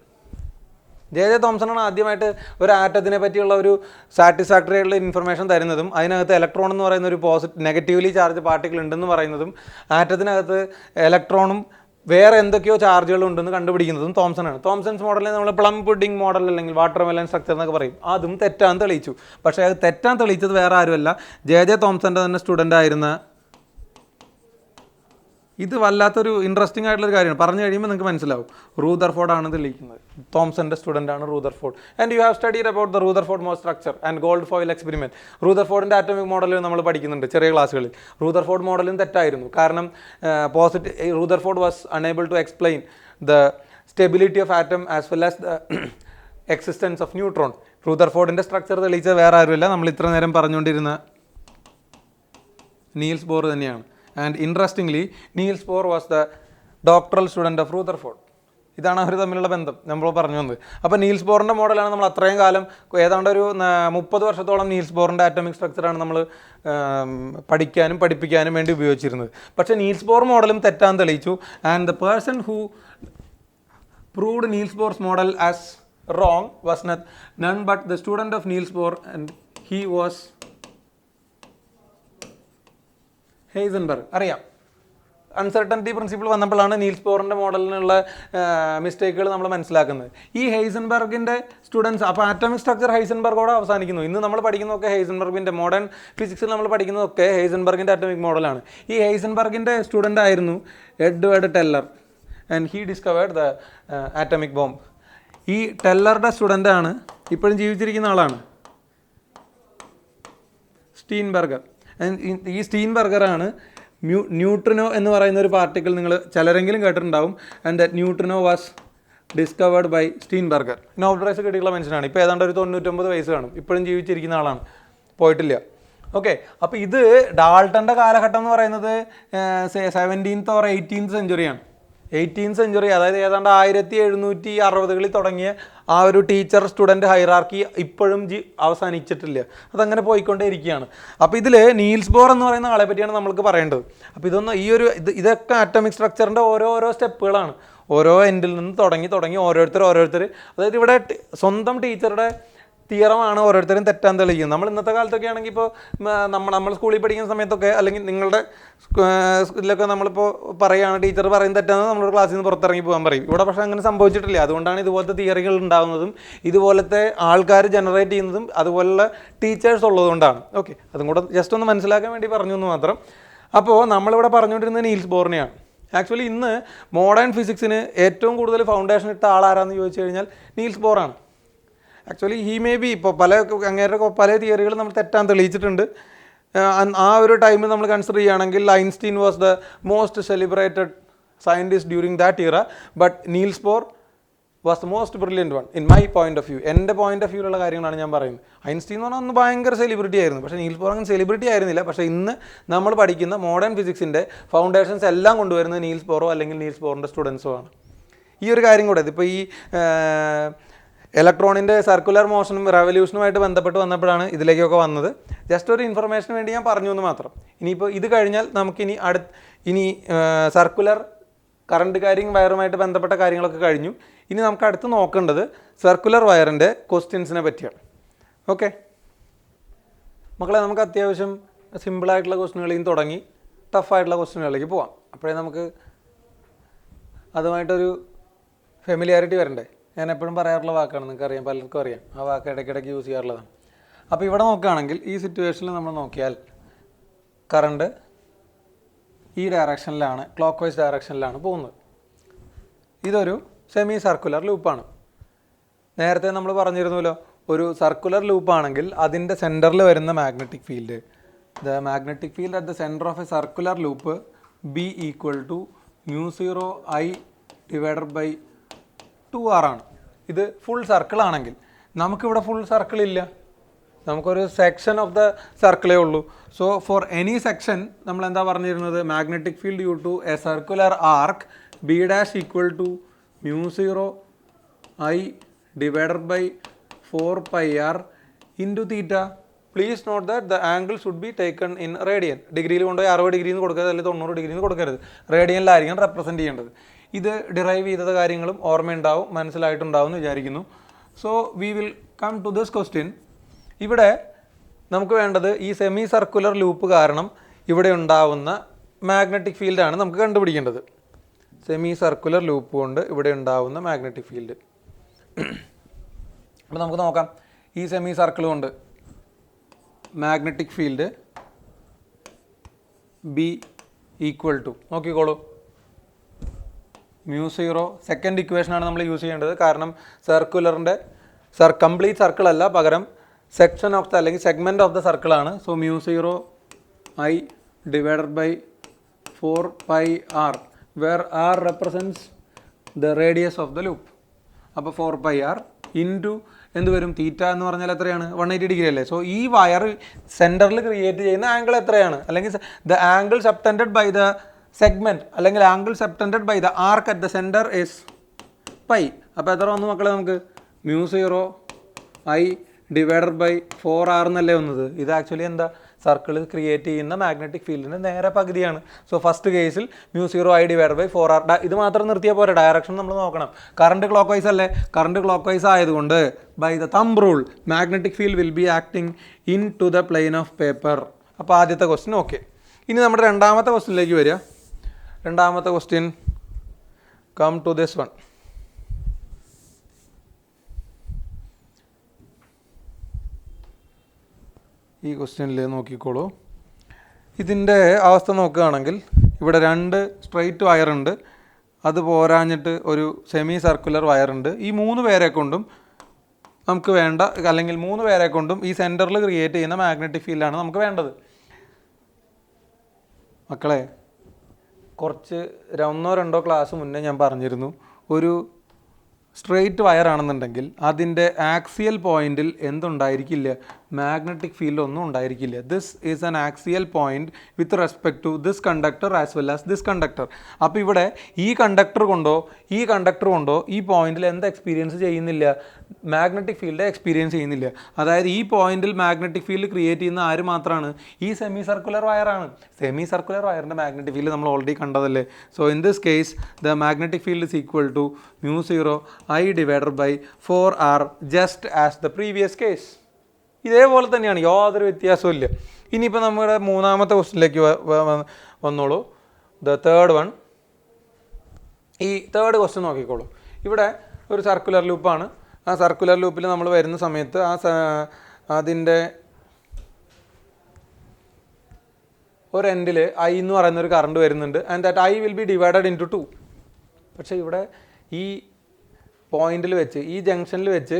ജെ തോംസണാണ് ആദ്യമായിട്ട് ഒരു ആറ്റത്തിനെ പറ്റിയുള്ള ഒരു സാറ്റിസ്ഫാക്ടറി ആയിട്ടുള്ള ഇൻഫർമേഷൻ തരുന്നതും അതിനകത്ത് ഇലക്ട്രോൺ എന്ന് പറയുന്ന ഒരു നെഗറ്റീവ്ലി ചാർജ് പാർട്ടിക്കിൾ ഉണ്ടെന്ന് പറയുന്നതും ആറ്റത്തിനകത്ത് ഇലക്ട്രോണും വേറെ എന്തൊക്കെയോ ചാർജുകൾ ഉണ്ടെന്ന് കണ്ടുപിടിക്കുന്നതും തോംസണാണ്. തോംസൺസ് മോഡലിനെ നമ്മൾ പ്ലം പുഡിംഗ് മോഡൽ അല്ലെങ്കിൽ വാട്ടർ മെലൻ സ്ട്രക്ചർ എന്നൊക്കെ പറയും. അതും തെറ്റാൻ തെളിയിച്ചു. പക്ഷേ അത് തെറ്റാൻ തെളിയിച്ചത് വേറെ ആരുമല്ല, ജെ തോംസൻ്റെ തന്നെ സ്റ്റുഡൻ്റ് ആയിരുന്ന, ഇത് വല്ലാത്തൊരു ഇൻട്രസ്റ്റിംഗ് ആയിട്ടുള്ളൊരു കാര്യമാണ്, പറഞ്ഞു കഴിയുമ്പോൾ നിങ്ങൾക്ക് മനസ്സിലാവും, റൂദർഫോർഡ് ആണ് തെളിയിക്കുന്നത്. തോംസൻ്റെ സ്റ്റുഡൻ്റ് ആണ് Rutherford. And you have studied about the Rutherford model structure and gold foil experiment. റൂദർഫോർഡിൻ്റെ ആറ്റോമിക് മോഡൽ നമ്മൾ പഠിക്കുന്നുണ്ട് ചെറിയ ക്ലാസ്സുകളിൽ. റൂദർഫോർഡ് മോഡലും തെറ്റായിരുന്നു. കാരണം Rutherford was unable to explain the stability of atom as well as the existence of neutron. റൂദർഫോർഡിൻ്റെ structure തെളിയിച്ചത് വേറെ ആരുമില്ല, നമ്മൾ ഇത്ര നേരം പറഞ്ഞുകൊണ്ടിരുന്ന നീൽസ് ബോർ തന്നെയാണ്. And interestingly, Niels Bohr was the doctoral student of Rutherford. ഇതാണ് അവർ തമ്മിലുള്ള ബന്ധം നമ്മൾ പറഞ്ഞു വന്നത്. അപ്പോൾ നീൽസ് ബോറിൻ്റെ മോഡലാണ് നമ്മൾ അത്രയും കാലം, ഏതാണ്ട് ഒരു 30 വർഷത്തോളം നീൽസ് ബോറിൻ്റെ ആറ്റോമിക് സ്ട്രക്ചറാണ് നമ്മൾ പഠിക്കാനും പഠിപ്പിക്കാനും വേണ്ടി ഉപയോഗിച്ചിരുന്നത്. പക്ഷേ നീൽസ് ബോർ മോഡലും തെറ്റാൻ തെളിയിച്ചു. And the person who proved Niels Bohr's model as wrong was none but the student of Niels Bohr, and he was Heisenberg. അറിയാം, അൺസർട്ടനിറ്റി പ്രിൻസിപ്പിൾ വന്നപ്പോഴാണ് നീൽസ് ബോറിൻ്റെ മോഡലിനുള്ള മിസ്റ്റേക്കുകൾ നമ്മൾ മനസ്സിലാക്കുന്നത്. ഈ ഹെയ്സൻബർഗിൻ്റെ സ്റ്റുഡൻസ്, അപ്പോൾ ആറ്റോമിക് സ്ട്രക്ചർ ഹെയ്സൻബർഗോടെ അവസാനിക്കുന്നു. ഇന്ന് നമ്മൾ പഠിക്കുന്നതൊക്കെ ഹെയ്സൻബർഗിൻ്റെ മോഡേൺ ഫിസിക്സിൽ നമ്മൾ പഠിക്കുന്നതൊക്കെ ഹെയ്സൻബർഗിൻ്റെ ആറ്റോമിക് മോഡലാണ്. ഈ ഹെയ്സൻബർഗിൻ്റെ സ്റ്റുഡൻ്റ് ആയിരുന്നു Edward teller, and he discovered the atomic bomb. ഈ ടെല്ലറുടെ സ്റ്റുഡൻ്റാണ്, ഇപ്പോഴും ജീവിച്ചിരിക്കുന്ന ആളാണ്, സ്റ്റീൻബർഗർ. ഈ സ്റ്റീൻബർഗറാണ് ന്യൂട്രിനോ എന്ന് പറയുന്ന ഒരു പാർട്ടിക്കിൾ നിങ്ങൾ ചിലരെങ്കിലും കേട്ടിട്ടുണ്ടാവും. And that neutrino was discovered by Steinberger. Nobel prize കിട്ടിയിട്ടുള്ള മനുഷ്യനാണ്. ഇപ്പോൾ ഏതാണ്ട് ഒരു 99 വയസ്സ് കാണും, ഇപ്പോഴും ജീവിച്ചിരിക്കുന്ന ആളാണ്, പോയിട്ടില്ല. ഓക്കെ, അപ്പോൾ ഇത് ഡാൾട്ടൻ്റെ കാലഘട്ടം എന്ന് പറയുന്നത് 17th or 18th സെഞ്ചുറിയാണ്. 18th century, അതായത് ഏതാണ്ട് 1760കളിൽ തുടങ്ങിയ ആ ഒരു ടീച്ചർ സ്റ്റുഡൻറ്റ് ഹൈറാർക്കി ഇപ്പോഴും അവസാനിച്ചിട്ടില്ല, അതങ്ങനെ പോയിക്കൊണ്ടേ ഇരിക്കുകയാണ്. അപ്പോൾ ഇതിൽ നീൽസ് ബോർ എന്ന് പറയുന്ന ആളെ പറ്റിയാണ് നമ്മൾക്ക് പറയേണ്ടത്. അപ്പോൾ ഇതൊക്കെ ആറ്റോമിക് സ്ട്രക്ചറിൻ്റെ ഓരോ സ്റ്റെപ്പുകളാണ്. ഓരോ എൻഡിൽ നിന്ന് തുടങ്ങി ഓരോരുത്തർ, അതായത് ഇവിടെ സ്വന്തം ടീച്ചറുടെ തിയറമാണ് ഓരോരുത്തരും തെറ്റാൻ തെളിയിക്കുന്നത്. നമ്മൾ ഇന്നത്തെ കാലത്തൊക്കെ ആണെങ്കിൽ ഇപ്പോൾ നമ്മൾ സ്കൂളിൽ പഠിക്കുന്ന സമയത്തൊക്കെ, അല്ലെങ്കിൽ നിങ്ങളുടെ ഇതിലൊക്കെ നമ്മളിപ്പോൾ പറയുകയാണ് ടീച്ചർ പറയുന്നത് തെറ്റാണെന്ന് നമ്മളൊരു ക്ലാസ്സിൽ നിന്ന് പുറത്തിറങ്ങി പോകാൻ പറയും. ഇവിടെ പക്ഷേ അങ്ങനെ സംഭവിച്ചിട്ടില്ല. അതുകൊണ്ടാണ് ഇതുപോലത്തെ തിയറികൾ ഉണ്ടാകുന്നതും ഇതുപോലത്തെ ആൾക്കാർ ജനറേറ്റ് ചെയ്യുന്നതും അതുപോലുള്ള ടീച്ചേഴ്സ് ഉള്ളതുകൊണ്ടാണ്. ഓക്കെ, അതും കൂടെ ജസ്റ്റ് ഒന്ന് മനസ്സിലാക്കാൻ വേണ്ടി പറഞ്ഞു എന്ന് മാത്രം. അപ്പോൾ നമ്മളിവിടെ പറഞ്ഞുകൊണ്ടിരുന്നത് നീൽസ് ബോറിനെയാണ്. ആക്ച്വലി ഇന്ന് മോഡേൺ ഫിസിക്സിന് ഏറ്റവും കൂടുതൽ ഫൗണ്ടേഷൻ ഇട്ട ആളാരാന്ന് ചോദിച്ചു കഴിഞ്ഞാൽ നീൽസ് ബോറാണ്. ആക്ച്വലി ഹി മേ ബി ഇപ്പോൾ അങ്ങേരുടെ പല തിയറികൾ നമ്മൾ തെറ്റാൻ തെളിയിച്ചിട്ടുണ്ട്. ആ ഒരു ടൈമിൽ നമ്മൾ കൺസിഡർ ചെയ്യുകയാണെങ്കിൽ Einstein was the most celebrated scientist during that year, but Niels Bohr was the most brilliant one in my point of view. എൻ്റെ പോയിന്റ് ഓഫ് വ്യൂലുള്ള കാര്യങ്ങളാണ് ഞാൻ പറയുന്നത്. ഐൻസ്റ്റീൻ എന്ന് പറഞ്ഞാൽ അന്ന് ഭയങ്കര സെലിബ്രിറ്റി ആയിരുന്നു, പക്ഷേ നീൽസ് ബോർ അങ്ങനെ സെലിബ്രിറ്റി ആയിരുന്നില്ല. പക്ഷേ ഇന്ന് നമ്മൾ പഠിക്കുന്ന മോഡേൺ ഫിസിക്സിൻ്റെ ഫൗണ്ടേഷൻസ് എല്ലാം കൊണ്ടുവരുന്നത് നീൽസ് ബോറോ അല്ലെങ്കിൽ നീൽസ് ബോറിൻ്റെ സ്റ്റുഡൻസോ ആണ്. ഈ ഒരു കാര്യം കൂടെ ഇതിപ്പോൾ ഈ ഇലക്ട്രോണിൻ്റെ സർക്കുലർ മോഷനും റെവല്യൂഷനുമായിട്ട് ബന്ധപ്പെട്ട് വന്നപ്പോഴാണ് ഇതിലേക്കൊക്കെ വന്നത്. ജസ്റ്റ് ഒരു ഇൻഫർമേഷന് വേണ്ടി ഞാൻ പറഞ്ഞു എന്ന് മാത്രം. ഇനിയിപ്പോൾ ഇത് കഴിഞ്ഞാൽ നമുക്കിനി സർക്കുലർ കറണ്ട് കാരിങ് വയറുമായിട്ട് ബന്ധപ്പെട്ട കാര്യങ്ങളൊക്കെ കഴിഞ്ഞു. ഇനി നമുക്ക് അടുത്ത് നോക്കേണ്ടത് സർക്കുലർ വയറിൻ്റെ ക്വസ്റ്റ്യൻസിനെ പറ്റിയാണ്. ഓക്കെ മക്കളെ, നമുക്ക് അത്യാവശ്യം സിമ്പിളായിട്ടുള്ള ക്വസ്റ്റ്യനുകളിൽ നിന്ന് തുടങ്ങി ടഫായിട്ടുള്ള ക്വസ്റ്റ്യനുകളിലേക്ക് പോവാം. അപ്പോഴേ നമുക്ക് അതുമായിട്ടൊരു ഫെമിലിയാരിറ്റി വരണ്ടേ. ഞാൻ എപ്പോഴും പറയാറുള്ള വാക്കാണ്, നിങ്ങൾക്കറിയാം, പലർക്കും അറിയാം, ആ വാക്ക് ഇടയ്ക്കിടയ്ക്ക് യൂസ് ചെയ്യാറുള്ളതാണ്. അപ്പോൾ ഇവിടെ നോക്കുകയാണെങ്കിൽ ഈ സിറ്റുവേഷനിൽ നമ്മൾ നോക്കിയാൽ കറണ്ട് ഈ ഡയറക്ഷനിലാണ്, ക്ലോക്ക് വൈസ് ഡയറക്ഷനിലാണ് പോകുന്നത്. ഇതൊരു സെമി സർക്കുലർ ലൂപ്പാണ്. നേരത്തെ നമ്മൾ പറഞ്ഞിരുന്നല്ലോ, ഒരു സർക്കുലർ ലൂപ്പാണെങ്കിൽ അതിൻ്റെ സെൻറ്ററിൽ വരുന്ന magnetic field, the magnetic field at the centre of a circular loop B equal to μ0I divided by 2R ആണ്. ഇത് ഫുൾ സർക്കിൾ ആണെങ്കിൽ, നമുക്കിവിടെ ഫുൾ സർക്കിൾ ഇല്ല, നമുക്കൊരു സെക്ഷൻ ഓഫ് ദ സർക്കിളേ ഉള്ളൂ. സോ ഫോർ എനി സെക്ഷൻ നമ്മൾ എന്താ പറഞ്ഞിരുന്നത്, magnetic field due to a circular arc B dash equal to μ0I divided by 4πr into theta. Please note that the angle should be taken in radian. ഡിഗ്രിയിൽ കൊണ്ടുപോയി 60 degree എന്ന് കൊടുക്കരുത്, അല്ലെങ്കിൽ 90 degree എന്ന് കൊടുക്കരുത്, റേഡിയനിലായിരിക്കും റെപ്രസെൻറ്റ് ചെയ്യേണ്ടത്. ഇത് ഡിറൈവ് ചെയ്ത കാര്യങ്ങളും ഓർമ്മയുണ്ടാവും, മനസ്സിലായിട്ടുണ്ടാവും എന്ന് വിചാരിക്കുന്നു. So we will come to this question. ഇവിടെ നമുക്ക് വേണ്ടത് ഈ സെമി സർക്കുലർ ലൂപ്പ് കാരണം ഇവിടെ ഉണ്ടാവുന്ന മാഗ്നറ്റിക് ഫീൽഡാണ് നമുക്ക് കണ്ടുപിടിക്കേണ്ടത്. സെമി സർക്കുലർ ലൂപ്പ് കൊണ്ട് ഇവിടെ ഉണ്ടാവുന്ന മാഗ്നറ്റിക് ഫീൽഡ്. അപ്പോൾ നമുക്ക് നോക്കാം, ഈ സെമി സർക്കിൾ കൊണ്ട് magnetic field B equal to, നോക്കിക്കോളൂ, μ0, സെക്കൻഡ് ഇക്വേഷനാണ് നമ്മൾ യൂസ് ചെയ്യേണ്ടത്. കാരണം സർക്കുലറിൻ്റെ കംപ്ലീറ്റ് സർക്കിൾ അല്ല, പകരം സെക്ഷൻ ഓഫ് ദ അല്ലെങ്കിൽ സെഗ്മെൻറ്റ് ഓഫ് ദ സർക്കിളാണ്. So μ0I divided by 4πr where r represents the radius of the loop. അപ്പോൾ 4πr ഇൻറ്റു എന്ത് വരും, തീറ്റ എന്ന് പറഞ്ഞാൽ എത്രയാണ്, 180 ഡിഗ്രി അല്ലേ. സോ ഈ വയർ സെൻറ്ററിൽ ക്രിയേറ്റ് ചെയ്യുന്ന ആംഗിൾ എത്രയാണ്, അല്ലെങ്കിൽ the angle subtended by the segment, അല്ലെങ്കിൽ angle subtended by the arc at the centre is pi. അപ്പോൾ എത്ര വന്നു മക്കളെ, നമുക്ക് μ0I ഡിവൈഡഡ് ബൈ 4R എന്നല്ലേ വന്നത്. ഇത് ആക്ച്വലി എന്താ, സർക്കിൾ ക്രിയേറ്റ് ചെയ്യുന്ന മാഗ്നറ്റിക് ഫീൽഡിൻ്റെ നേരെ പകുതിയാണ്. സോ ഫസ്റ്റ് കേസിൽ μ0I ഡിവൈഡഡ് ബൈ 4R. ഇത് മാത്രം നിർത്തിയാൽ പോരെ, ഡയറക്ഷൻ നമ്മൾ നോക്കണം. കറണ്ട് ക്ലോക്ക് വൈസ് അല്ലേ, കറണ്ട് ക്ലോക്ക് വൈസ് ആയതുകൊണ്ട് by the thumb rule magnetic field will be acting in to the plane of paper. അപ്പോൾ ആദ്യത്തെ ക്വസ്റ്റ്യൻ ഓക്കെ. ഇനി നമ്മുടെ രണ്ടാമത്തെ ക്വസ്റ്റ്യനിലേക്ക് വരിക. രണ്ടാമത്തെ question come to this one. ഈ ക്വസ്റ്റ്യനിൽ നോക്കിക്കോളൂ, ഇതിൻ്റെ അവസ്ഥ നോക്കുകയാണെങ്കിൽ ഇവിടെ 2 സ്ട്രെയിറ്റ് വയറുണ്ട്, അത് പോരാഞ്ഞിട്ട് ഒരു സെമി സർക്കുലർ വയറുണ്ട്. ഈ 3 പേരെ കൊണ്ടും നമുക്ക് വേണ്ട, അല്ലെങ്കിൽ 3 പേരെ കൊണ്ടും ഈ സെൻറ്ററിൽ ക്രിയേറ്റ് ചെയ്യുന്ന മാഗ്നറ്റിക് ഫീൽഡാണ് നമുക്ക് വേണ്ടത്. മക്കളെ, കുറച്ച് 1-2 ക്ലാസ് മുന്നേ ഞാൻ പറഞ്ഞിരുന്നു, ഒരു സ്ട്രെയിറ്റ് വയറാണെന്നുണ്ടെങ്കിൽ അതിൻ്റെ ആക്സിയൽ പോയിന്റിൽ എന്തുണ്ടായിരിക്കില്ല, മാഗ്നറ്റിക് ഫീൽഡ് ഒന്നും ഉണ്ടായിരിക്കില്ല. This is an axial point with respect to this conductor as well as this conductor. അപ്പോൾ ഇവിടെ ഈ കണ്ടക്ടർ കൊണ്ടോ ഈ പോയിന്റിൽ എന്ത് എക്സ്പീരിയൻസ് ചെയ്യുന്നില്ല, മാഗ്നറ്റിക് ഫീൽഡ് എക്സ്പീരിയൻസ് ചെയ്യുന്നില്ല. അതായത് ഈ പോയിന്റിൽ മാഗ്നറ്റിക് ഫീൽഡ് ക്രിയേറ്റ് ചെയ്യുന്ന ആര് മാത്രമാണ്, ഈ സെമി സർക്കുലർ വയറാണ്. സെമി സർക്കുലർ വയറിൻ്റെ മാഗ്നറ്റിക് ഫീൽഡ് നമ്മൾ ഓൾറെഡി കണ്ടതല്ലേ. So in this case the magnetic field is equal to μ0I divided by 4R just as the previous case. ഇതേപോലെ തന്നെയാണ്, യാതൊരു വ്യത്യാസവും ഇല്ല. ഇനിയിപ്പോൾ നമ്മുടെ മൂന്നാമത്തെ ക്വസ്റ്റ്യനിലേക്ക് വന്നോളൂ, ദ തേർഡ് വൺ. ഈ തേർഡ് ക്വസ്റ്റ്യൻ നോക്കിക്കോളൂ. ഇവിടെ ഒരു സർക്കുലർ ലൂപ്പാണ്. ആ സർക്കുലർ ലൂപ്പിൽ നമ്മൾ വരുന്ന സമയത്ത് അതിൻ്റെ ഒരു എൻഡിൽ I എന്ന് പറയുന്നൊരു കറണ്ട് വരുന്നുണ്ട്, and that I will be divided into 2. പക്ഷേ ഇവിടെ ഈ പോയിന്റിൽ വെച്ച്, ഈ ജംഗ്ഷനിൽ വെച്ച്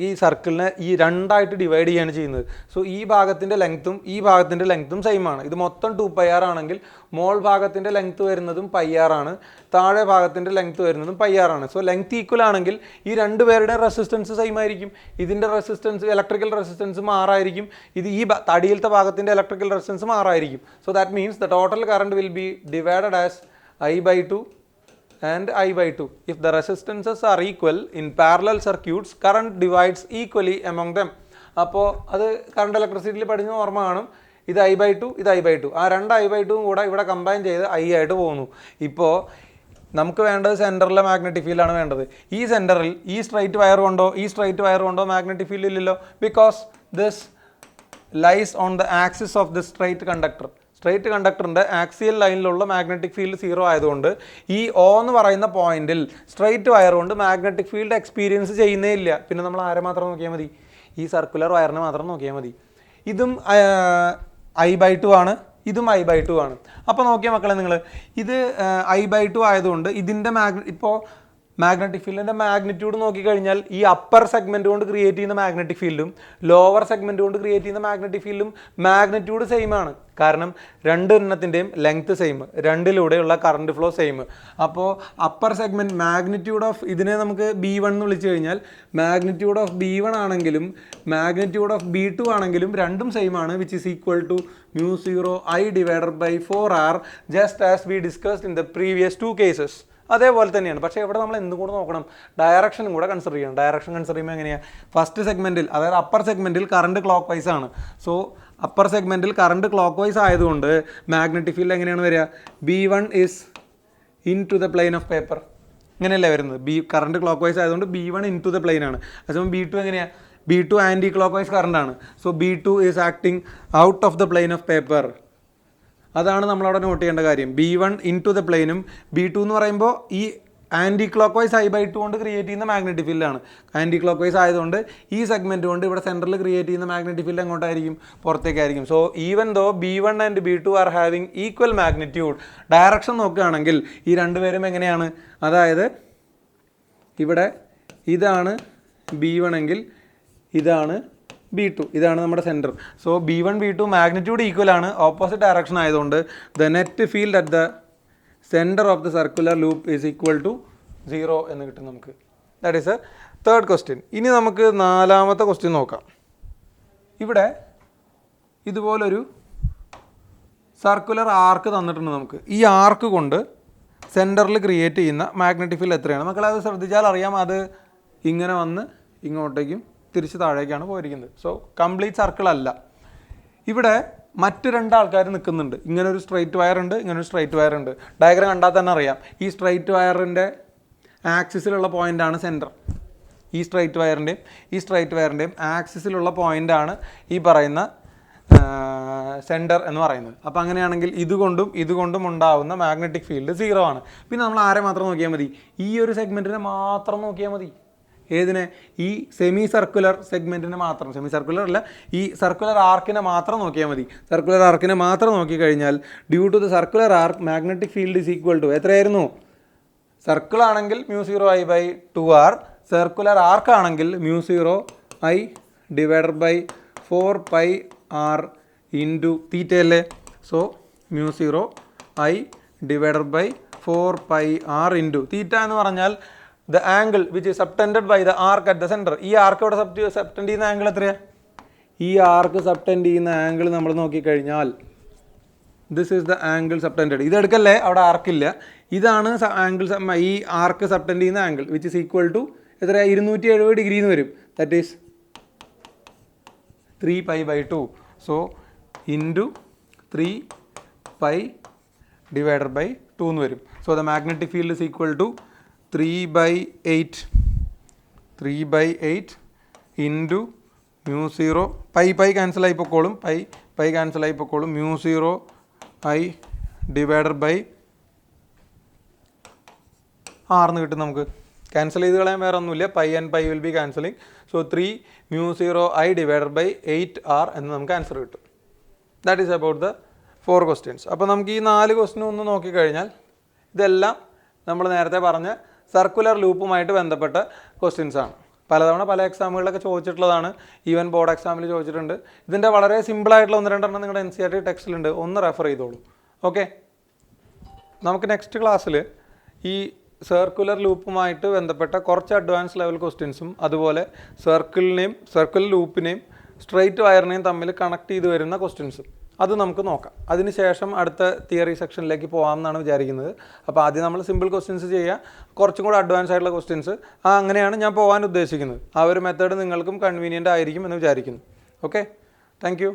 ഈ സർക്കിളിനെ ഈ 2ആയിട്ട് ഡിവൈഡ് ചെയ്യുകയാണ് ചെയ്യുന്നത്. സോ ഈ ഭാഗത്തിൻ്റെ ലെങ്ത്തും ഈ ഭാഗത്തിൻ്റെ ലെങ്ത്തും സെയിം ആണ്. ഇത് മൊത്തം 2πr ആണെങ്കിൽ മോൾ ഭാഗത്തിൻ്റെ ലെങ്ത്ത് വരുന്നതും πr ആണ്, താഴെ ഭാഗത്തിൻ്റെ ലെങ്ത്ത് വരുന്നതും πr ആണ്. സോ ലെങ്ത്ത് ഈക്വൽ ആണെങ്കിൽ ഈ 2 പേരുടെ റെസിസ്റ്റൻസ് സെയിം ആയിരിക്കും. ഇതിൻ്റെ റെസിസ്റ്റൻസ്, ഇലക്ട്രിക്കൽ റെസിസ്റ്റൻസ് മാറായിരിക്കും. ഇത് ഈ തടിയിലത്തെ ഭാഗത്തിൻ്റെ ഇലക്ട്രിക്കൽ റെസിസ്റ്റൻസ് മാറായിരിക്കും. So that means the total current will be divided as I/2 and I/2. If the resistances are equal in parallel circuits, current divides equally among them. അപ്പോൾ അത് current ഇലക്ട്രിസിറ്റിയിൽ പഠിച്ച ഓർമ്മ കാണും. ഇത് I/2, ഇത് I/2. ആ 2 I/2 കൂടെ ഇവിടെ കമ്പൈൻ ചെയ്ത് I ആയിട്ട് പോകുന്നു. ഇപ്പോൾ നമുക്ക് വേണ്ടത് സെൻറ്ററിലെ മാഗ്നറ്റിക് ഫീൽഡാണ് വേണ്ടത്. ഈ സെൻറ്ററിൽ ഈ സ്ട്രൈറ്റ് വയർ കൊണ്ടോ മാഗ്നറ്റിക് ഫീൽഡ് ഇല്ലല്ലോ, because this lies on the axis of this straight conductor. Straight കണ്ടക്ടറിൻ്റെ ആക്സിയൽ ലൈനിലുള്ള മാഗ്നറ്റിക് ഫീൽഡ് 0 ആയതുകൊണ്ട് ഈ O എന്ന് പറയുന്ന പോയിന്റിൽ സ്ട്രൈറ്റ് വയർ കൊണ്ട് മാഗ്നറ്റിക് ഫീൽഡ് എക്സ്പീരിയൻസ് ചെയ്യുന്നേ ഇല്ല. പിന്നെ നമ്മൾ ആരെ മാത്രം നോക്കിയാൽ മതി, ഈ സർക്കുലർ വയറിനെ മാത്രം നോക്കിയാൽ മതി. ഇതും I/2 ആണ്, ഇതും I/2 ആണ്. അപ്പോൾ നോക്കിയാൽ മക്കളെ നിങ്ങൾ, ഇത് I/2 ആയതുകൊണ്ട് ഇതിൻ്റെ ഇപ്പോൾ മാഗ്നറ്റിക് ഫീൽഡിൻ്റെ മാഗ്നിറ്റ്യൂഡ് നോക്കിക്കഴിഞ്ഞാൽ ഈ അപ്പർ സെഗ്മെൻറ്റ് കൊണ്ട് ക്രിയേറ്റ് ചെയ്യുന്ന മാഗ്നറ്റിക് ഫീൽഡും ലോവർ സെഗ്മെൻറ്റ് കൊണ്ട് ക്രിയേറ്റ് ചെയ്യുന്ന മാഗ്നറ്റിക് ഫീൽഡും മാഗ്നിറ്റ്യൂഡ് സെയിം ആണ്. കാരണം രണ്ടെണ്ണത്തിൻ്റെയും ലെങ്ത് സെയിം, രണ്ടിലൂടെയുള്ള കറണ്ട് ഫ്ലോ സെയിം. അപ്പോൾ അപ്പർ സെഗ്മെൻറ്റ് മാഗ്നിറ്റ്യൂഡ് ഓഫ് ഇതിനെ നമുക്ക് B1 എന്ന് വിളിച്ചു കഴിഞ്ഞാൽ മാഗ്നിറ്റ്യൂഡ് ഓഫ് B1 ആണെങ്കിലും മാഗ്നിറ്റ്യൂഡ് ഓഫ് B2 ആണെങ്കിലും രണ്ടും സെയിം ആണ്, which is equal to μ0I/4R, just as we discussed in the previous 2 cases. അതേപോലെ തന്നെയാണ്. പക്ഷേ ഇവിടെ നമ്മൾ എന്തും കൂടെ നോക്കണം, ഡയറക്ഷനും കൂടെ കൺസിഡർ ചെയ്യണം. ഡയറക്ഷൻ കൺസിഡർ ചെയ്യുമ്പോൾ എങ്ങനെയാണ്, ഫസ്റ്റ് സെഗ്മെൻറ്റിൽ അതായത് അപ്പർ സെഗ്മെൻറ്റിൽ കറണ്ട് ക്ലോക്ക് വൈസ് ആണ്. സോ അപ്പർ സെഗ്മെൻറ്റിൽ കറണ്ട് ക്ലോക്ക് വൈസ് ആയതുകൊണ്ട് മാഗ്നറ്റിക് ഫീൽഡ് എങ്ങനെയാണ് വരിക, B1 is in to the plane of paper, ഇങ്ങനെയല്ലേ വരുന്നത്. കറണ്ട് ക്ലോക്ക് വൈസ് ആയതുകൊണ്ട് B1 in to the plain ആണ്. അതേസമയം B2 എങ്ങനെയാണ്, B2 anti clock vice current ആണ്. So B2 is acting out of the plane of paper. അതാണ് നമ്മളവിടെ not ചെയ്യേണ്ട കാര്യം. B1 ഇൻ ടു ദ പ്ലെയിനും B2 എന്ന് പറയുമ്പോൾ ഈ ആൻറ്റി ക്ലോക്ക് വൈസ് I/2 കൊണ്ട് ക്രിയേറ്റ് ചെയ്യുന്ന മാഗ്നറ്റിക് ഫീൽഡാണ്. ആൻറ്റി ക്ലോക്ക് വൈസ് ആയതുകൊണ്ട് ഈ സെഗ്മെൻറ്റ് കൊണ്ട് ഇവിടെ സെൻറ്ററിൽ ക്രിയേറ്റ് ചെയ്യുന്ന മാഗ്നറ്റിക് ഫീൽഡ് എങ്ങോട്ടായിരിക്കും, പുറത്തേക്കായിരിക്കും. So even though B1 and B2 are having equal magnitude, direction നോക്കുകയാണെങ്കിൽ ഈ രണ്ടുപേരും എങ്ങനെയാണ്, അതായത് ഇവിടെ ഇതാണ് B1 എങ്കിൽ ഇതാണ് B2, ഇതാണ് നമ്മുടെ centre. So B1 B2 magnitude equal ആണ്, ഓപ്പോസിറ്റ് ഡയറക്ഷൻ ആയതുകൊണ്ട് the net field at the centre of the circular loop is equal to 0 എന്ന് കിട്ടും നമുക്ക്. That is a third question. ഇനി നമുക്ക് നാലാമത്തെ ക്വസ്റ്റ്യൻ നോക്കാം. ഇവിടെ ഇതുപോലൊരു സർക്കുലർ ആർക്ക് തന്നിട്ടുണ്ട് നമുക്ക്. ഈ ആർക്ക് കൊണ്ട് സെൻറ്ററിൽ ക്രിയേറ്റ് ചെയ്യുന്ന മാഗ്നറ്റിക് ഫീൽഡ് എത്രയാണ്? മക്കളെ അത് ശ്രദ്ധിച്ചാൽ അറിയാം, അത് ഇങ്ങനെ വന്ന് ഇങ്ങോട്ടേക്കും തിരിച്ച് താഴേക്കാണ് പോയിരിക്കുന്നത്. സോ കംപ്ലീറ്റ് സർക്കിൾ അല്ല. ഇവിടെ മറ്റ് രണ്ടാൾക്കാർ നിൽക്കുന്നുണ്ട്. ഇങ്ങനെ ഒരു സ്ട്രൈറ്റ് വയർ ഉണ്ട്, ഇങ്ങനെ ഒരു സ്ട്രൈറ്റ് വയർ ഉണ്ട്. ഡയഗ്രാം കണ്ടാൽ തന്നെ അറിയാം, ഈ സ്ട്രൈറ്റ് വയറിൻ്റെ ആക്സിസിലുള്ള പോയിൻ്റാണ് സെൻറ്റർ. ഈ സ്ട്രൈറ്റ് വയറിൻ്റെയും ആക്സിസിലുള്ള പോയിൻ്റാണ് ഈ പറയുന്ന സെൻറ്റർ എന്ന് പറയുന്നത്. അപ്പോൾ അങ്ങനെയാണെങ്കിൽ ഇതുകൊണ്ടും ഉണ്ടാകുന്ന മാഗ്നറ്റിക് ഫീൽഡ് 0 ആണ്. പിന്നെ നമ്മൾ ആരെ മാത്രം നോക്കിയാൽ മതി, ഈ ഒരു സെഗ്മെൻറ്റിനെ മാത്രം നോക്കിയാൽ മതി. ഏതിനെ, ഈ സെമി സർക്കുലർ സെഗ്മെൻറ്റിനെ മാത്രം, സെമി സർക്കുലർ അല്ല, ഈ സർക്കുലർ ആർക്കിനെ മാത്രം നോക്കിയാൽ മതി. സർക്കുലർ ആർക്കിനെ മാത്രം നോക്കിക്കഴിഞ്ഞാൽ due to the circular arc magnetic field is equal to എത്രയായിരുന്നു, സർക്കിൾ ആണെങ്കിൽ μ0I/2R, സർക്കുലർ ആർക്ക് ആണെങ്കിൽ μ0I/4πR ഇൻറ്റു തീറ്റ അല്ലേ. സോ μ0I/4πR ഇൻറ്റു തീറ്റ എന്ന് പറഞ്ഞാൽ the angle which is subtended by the arc at the center. ഈ ആർക്ക് ഇവിടെ സബ്റ്റൻഡ് ചെയ്യുന്ന ആംഗിൾ എത്രയാണ്, ഈ ആർക്ക് സബ്റ്റൻഡ് ചെയ്യുന്ന ആംഗിൾ നമ്മൾ നോക്കിക്കഴിഞ്ഞാൽ this is the angle subtended. ഇതെടുക്കല്ലേ, അവിടെ ആർക്കില്ല. ഇതാണ് ആംഗിൾ, ഈ ആർക്ക് സബ്റ്റൻഡ് ചെയ്യുന്ന angle which is equal to എത്ര, 270 ഡിഗ്രി എന്ന് വരും. That is 3π/2. സോ ഇൻറ്റു 3π/2 എന്ന് വരും. So the magnetic field is equal to 3/8 into μ0, pi cancel ആയി പൊക്കോളും, പൈ ക്യാൻസൽ ആയി പൊക്കോളും, μ0I/r എന്ന് കിട്ടും നമുക്ക്. ക്യാൻസൽ ചെയ്ത് കളയാൻ വേറെ ഒന്നുമില്ല, pi and pi will be cancelling. So 3 μ0I/8R എന്ന് നമുക്ക് ആൻസർ കിട്ടും. That is about the 4 questions. അപ്പോൾ നമുക്ക് ഈ 4 ക്വസ്റ്റ്യൻ ഒന്ന് നോക്കിക്കഴിഞ്ഞാൽ ഇതെല്ലാം നമ്മൾ നേരത്തെ പറഞ്ഞ സർക്കുലർ ലൂപ്പുമായിട്ട് ബന്ധപ്പെട്ട ക്വസ്റ്റ്യൻസ് ആണ്. പലതവണ പല എക്സാമുകളിലൊക്കെ ചോദിച്ചിട്ടുള്ളതാണ്, ഈവൻ ബോർഡ് എക്സാമിൽ ചോദിച്ചിട്ടുണ്ട്. ഇതിൻ്റെ വളരെ സിമ്പിളായിട്ടുള്ള 1-2 നിങ്ങളുടെ NCERT ടെക്സ്റ്റിലുണ്ട്, ഒന്ന് റെഫർ ചെയ്തോളൂ. ഓക്കെ, നമുക്ക് നെക്സ്റ്റ് ക്ലാസ്സിൽ ഈ സർക്കുലർ ലൂപ്പുമായിട്ട് ബന്ധപ്പെട്ട കുറച്ച് അഡ്വാൻസ് ലെവൽ ക്വസ്റ്റ്യൻസും അതുപോലെ സർക്കുലർ ലൂപ്പിനെയും സ്ട്രെയിറ്റ് വയറിനെയും തമ്മിൽ കണക്ട് ചെയ്ത് വരുന്ന ക്വസ്റ്റ്യൻസും അത് നമുക്ക് നോക്കാം. അതിനുശേഷം അടുത്ത തിയറി സെക്ഷനിലേക്ക് പോകാമെന്നാണ് വിചാരിക്കുന്നത്. അപ്പോൾ ആദ്യം നമ്മൾ സിമ്പിൾ ക്വസ്റ്റ്യൻസ് ചെയ്യുക, കുറച്ചും കൂടെ അഡ്വാൻസ് ആയിട്ടുള്ള ക്വസ്റ്റ്യൻസ്, അങ്ങനെയാണ് ഞാൻ പോകാൻ ഉദ്ദേശിക്കുന്നത്. ആ ഒരു മെത്തേഡ് നിങ്ങൾക്കും കൺവീനിയൻ്റ് ആയിരിക്കും എന്ന് വിചാരിക്കുന്നു. Okay, thank you.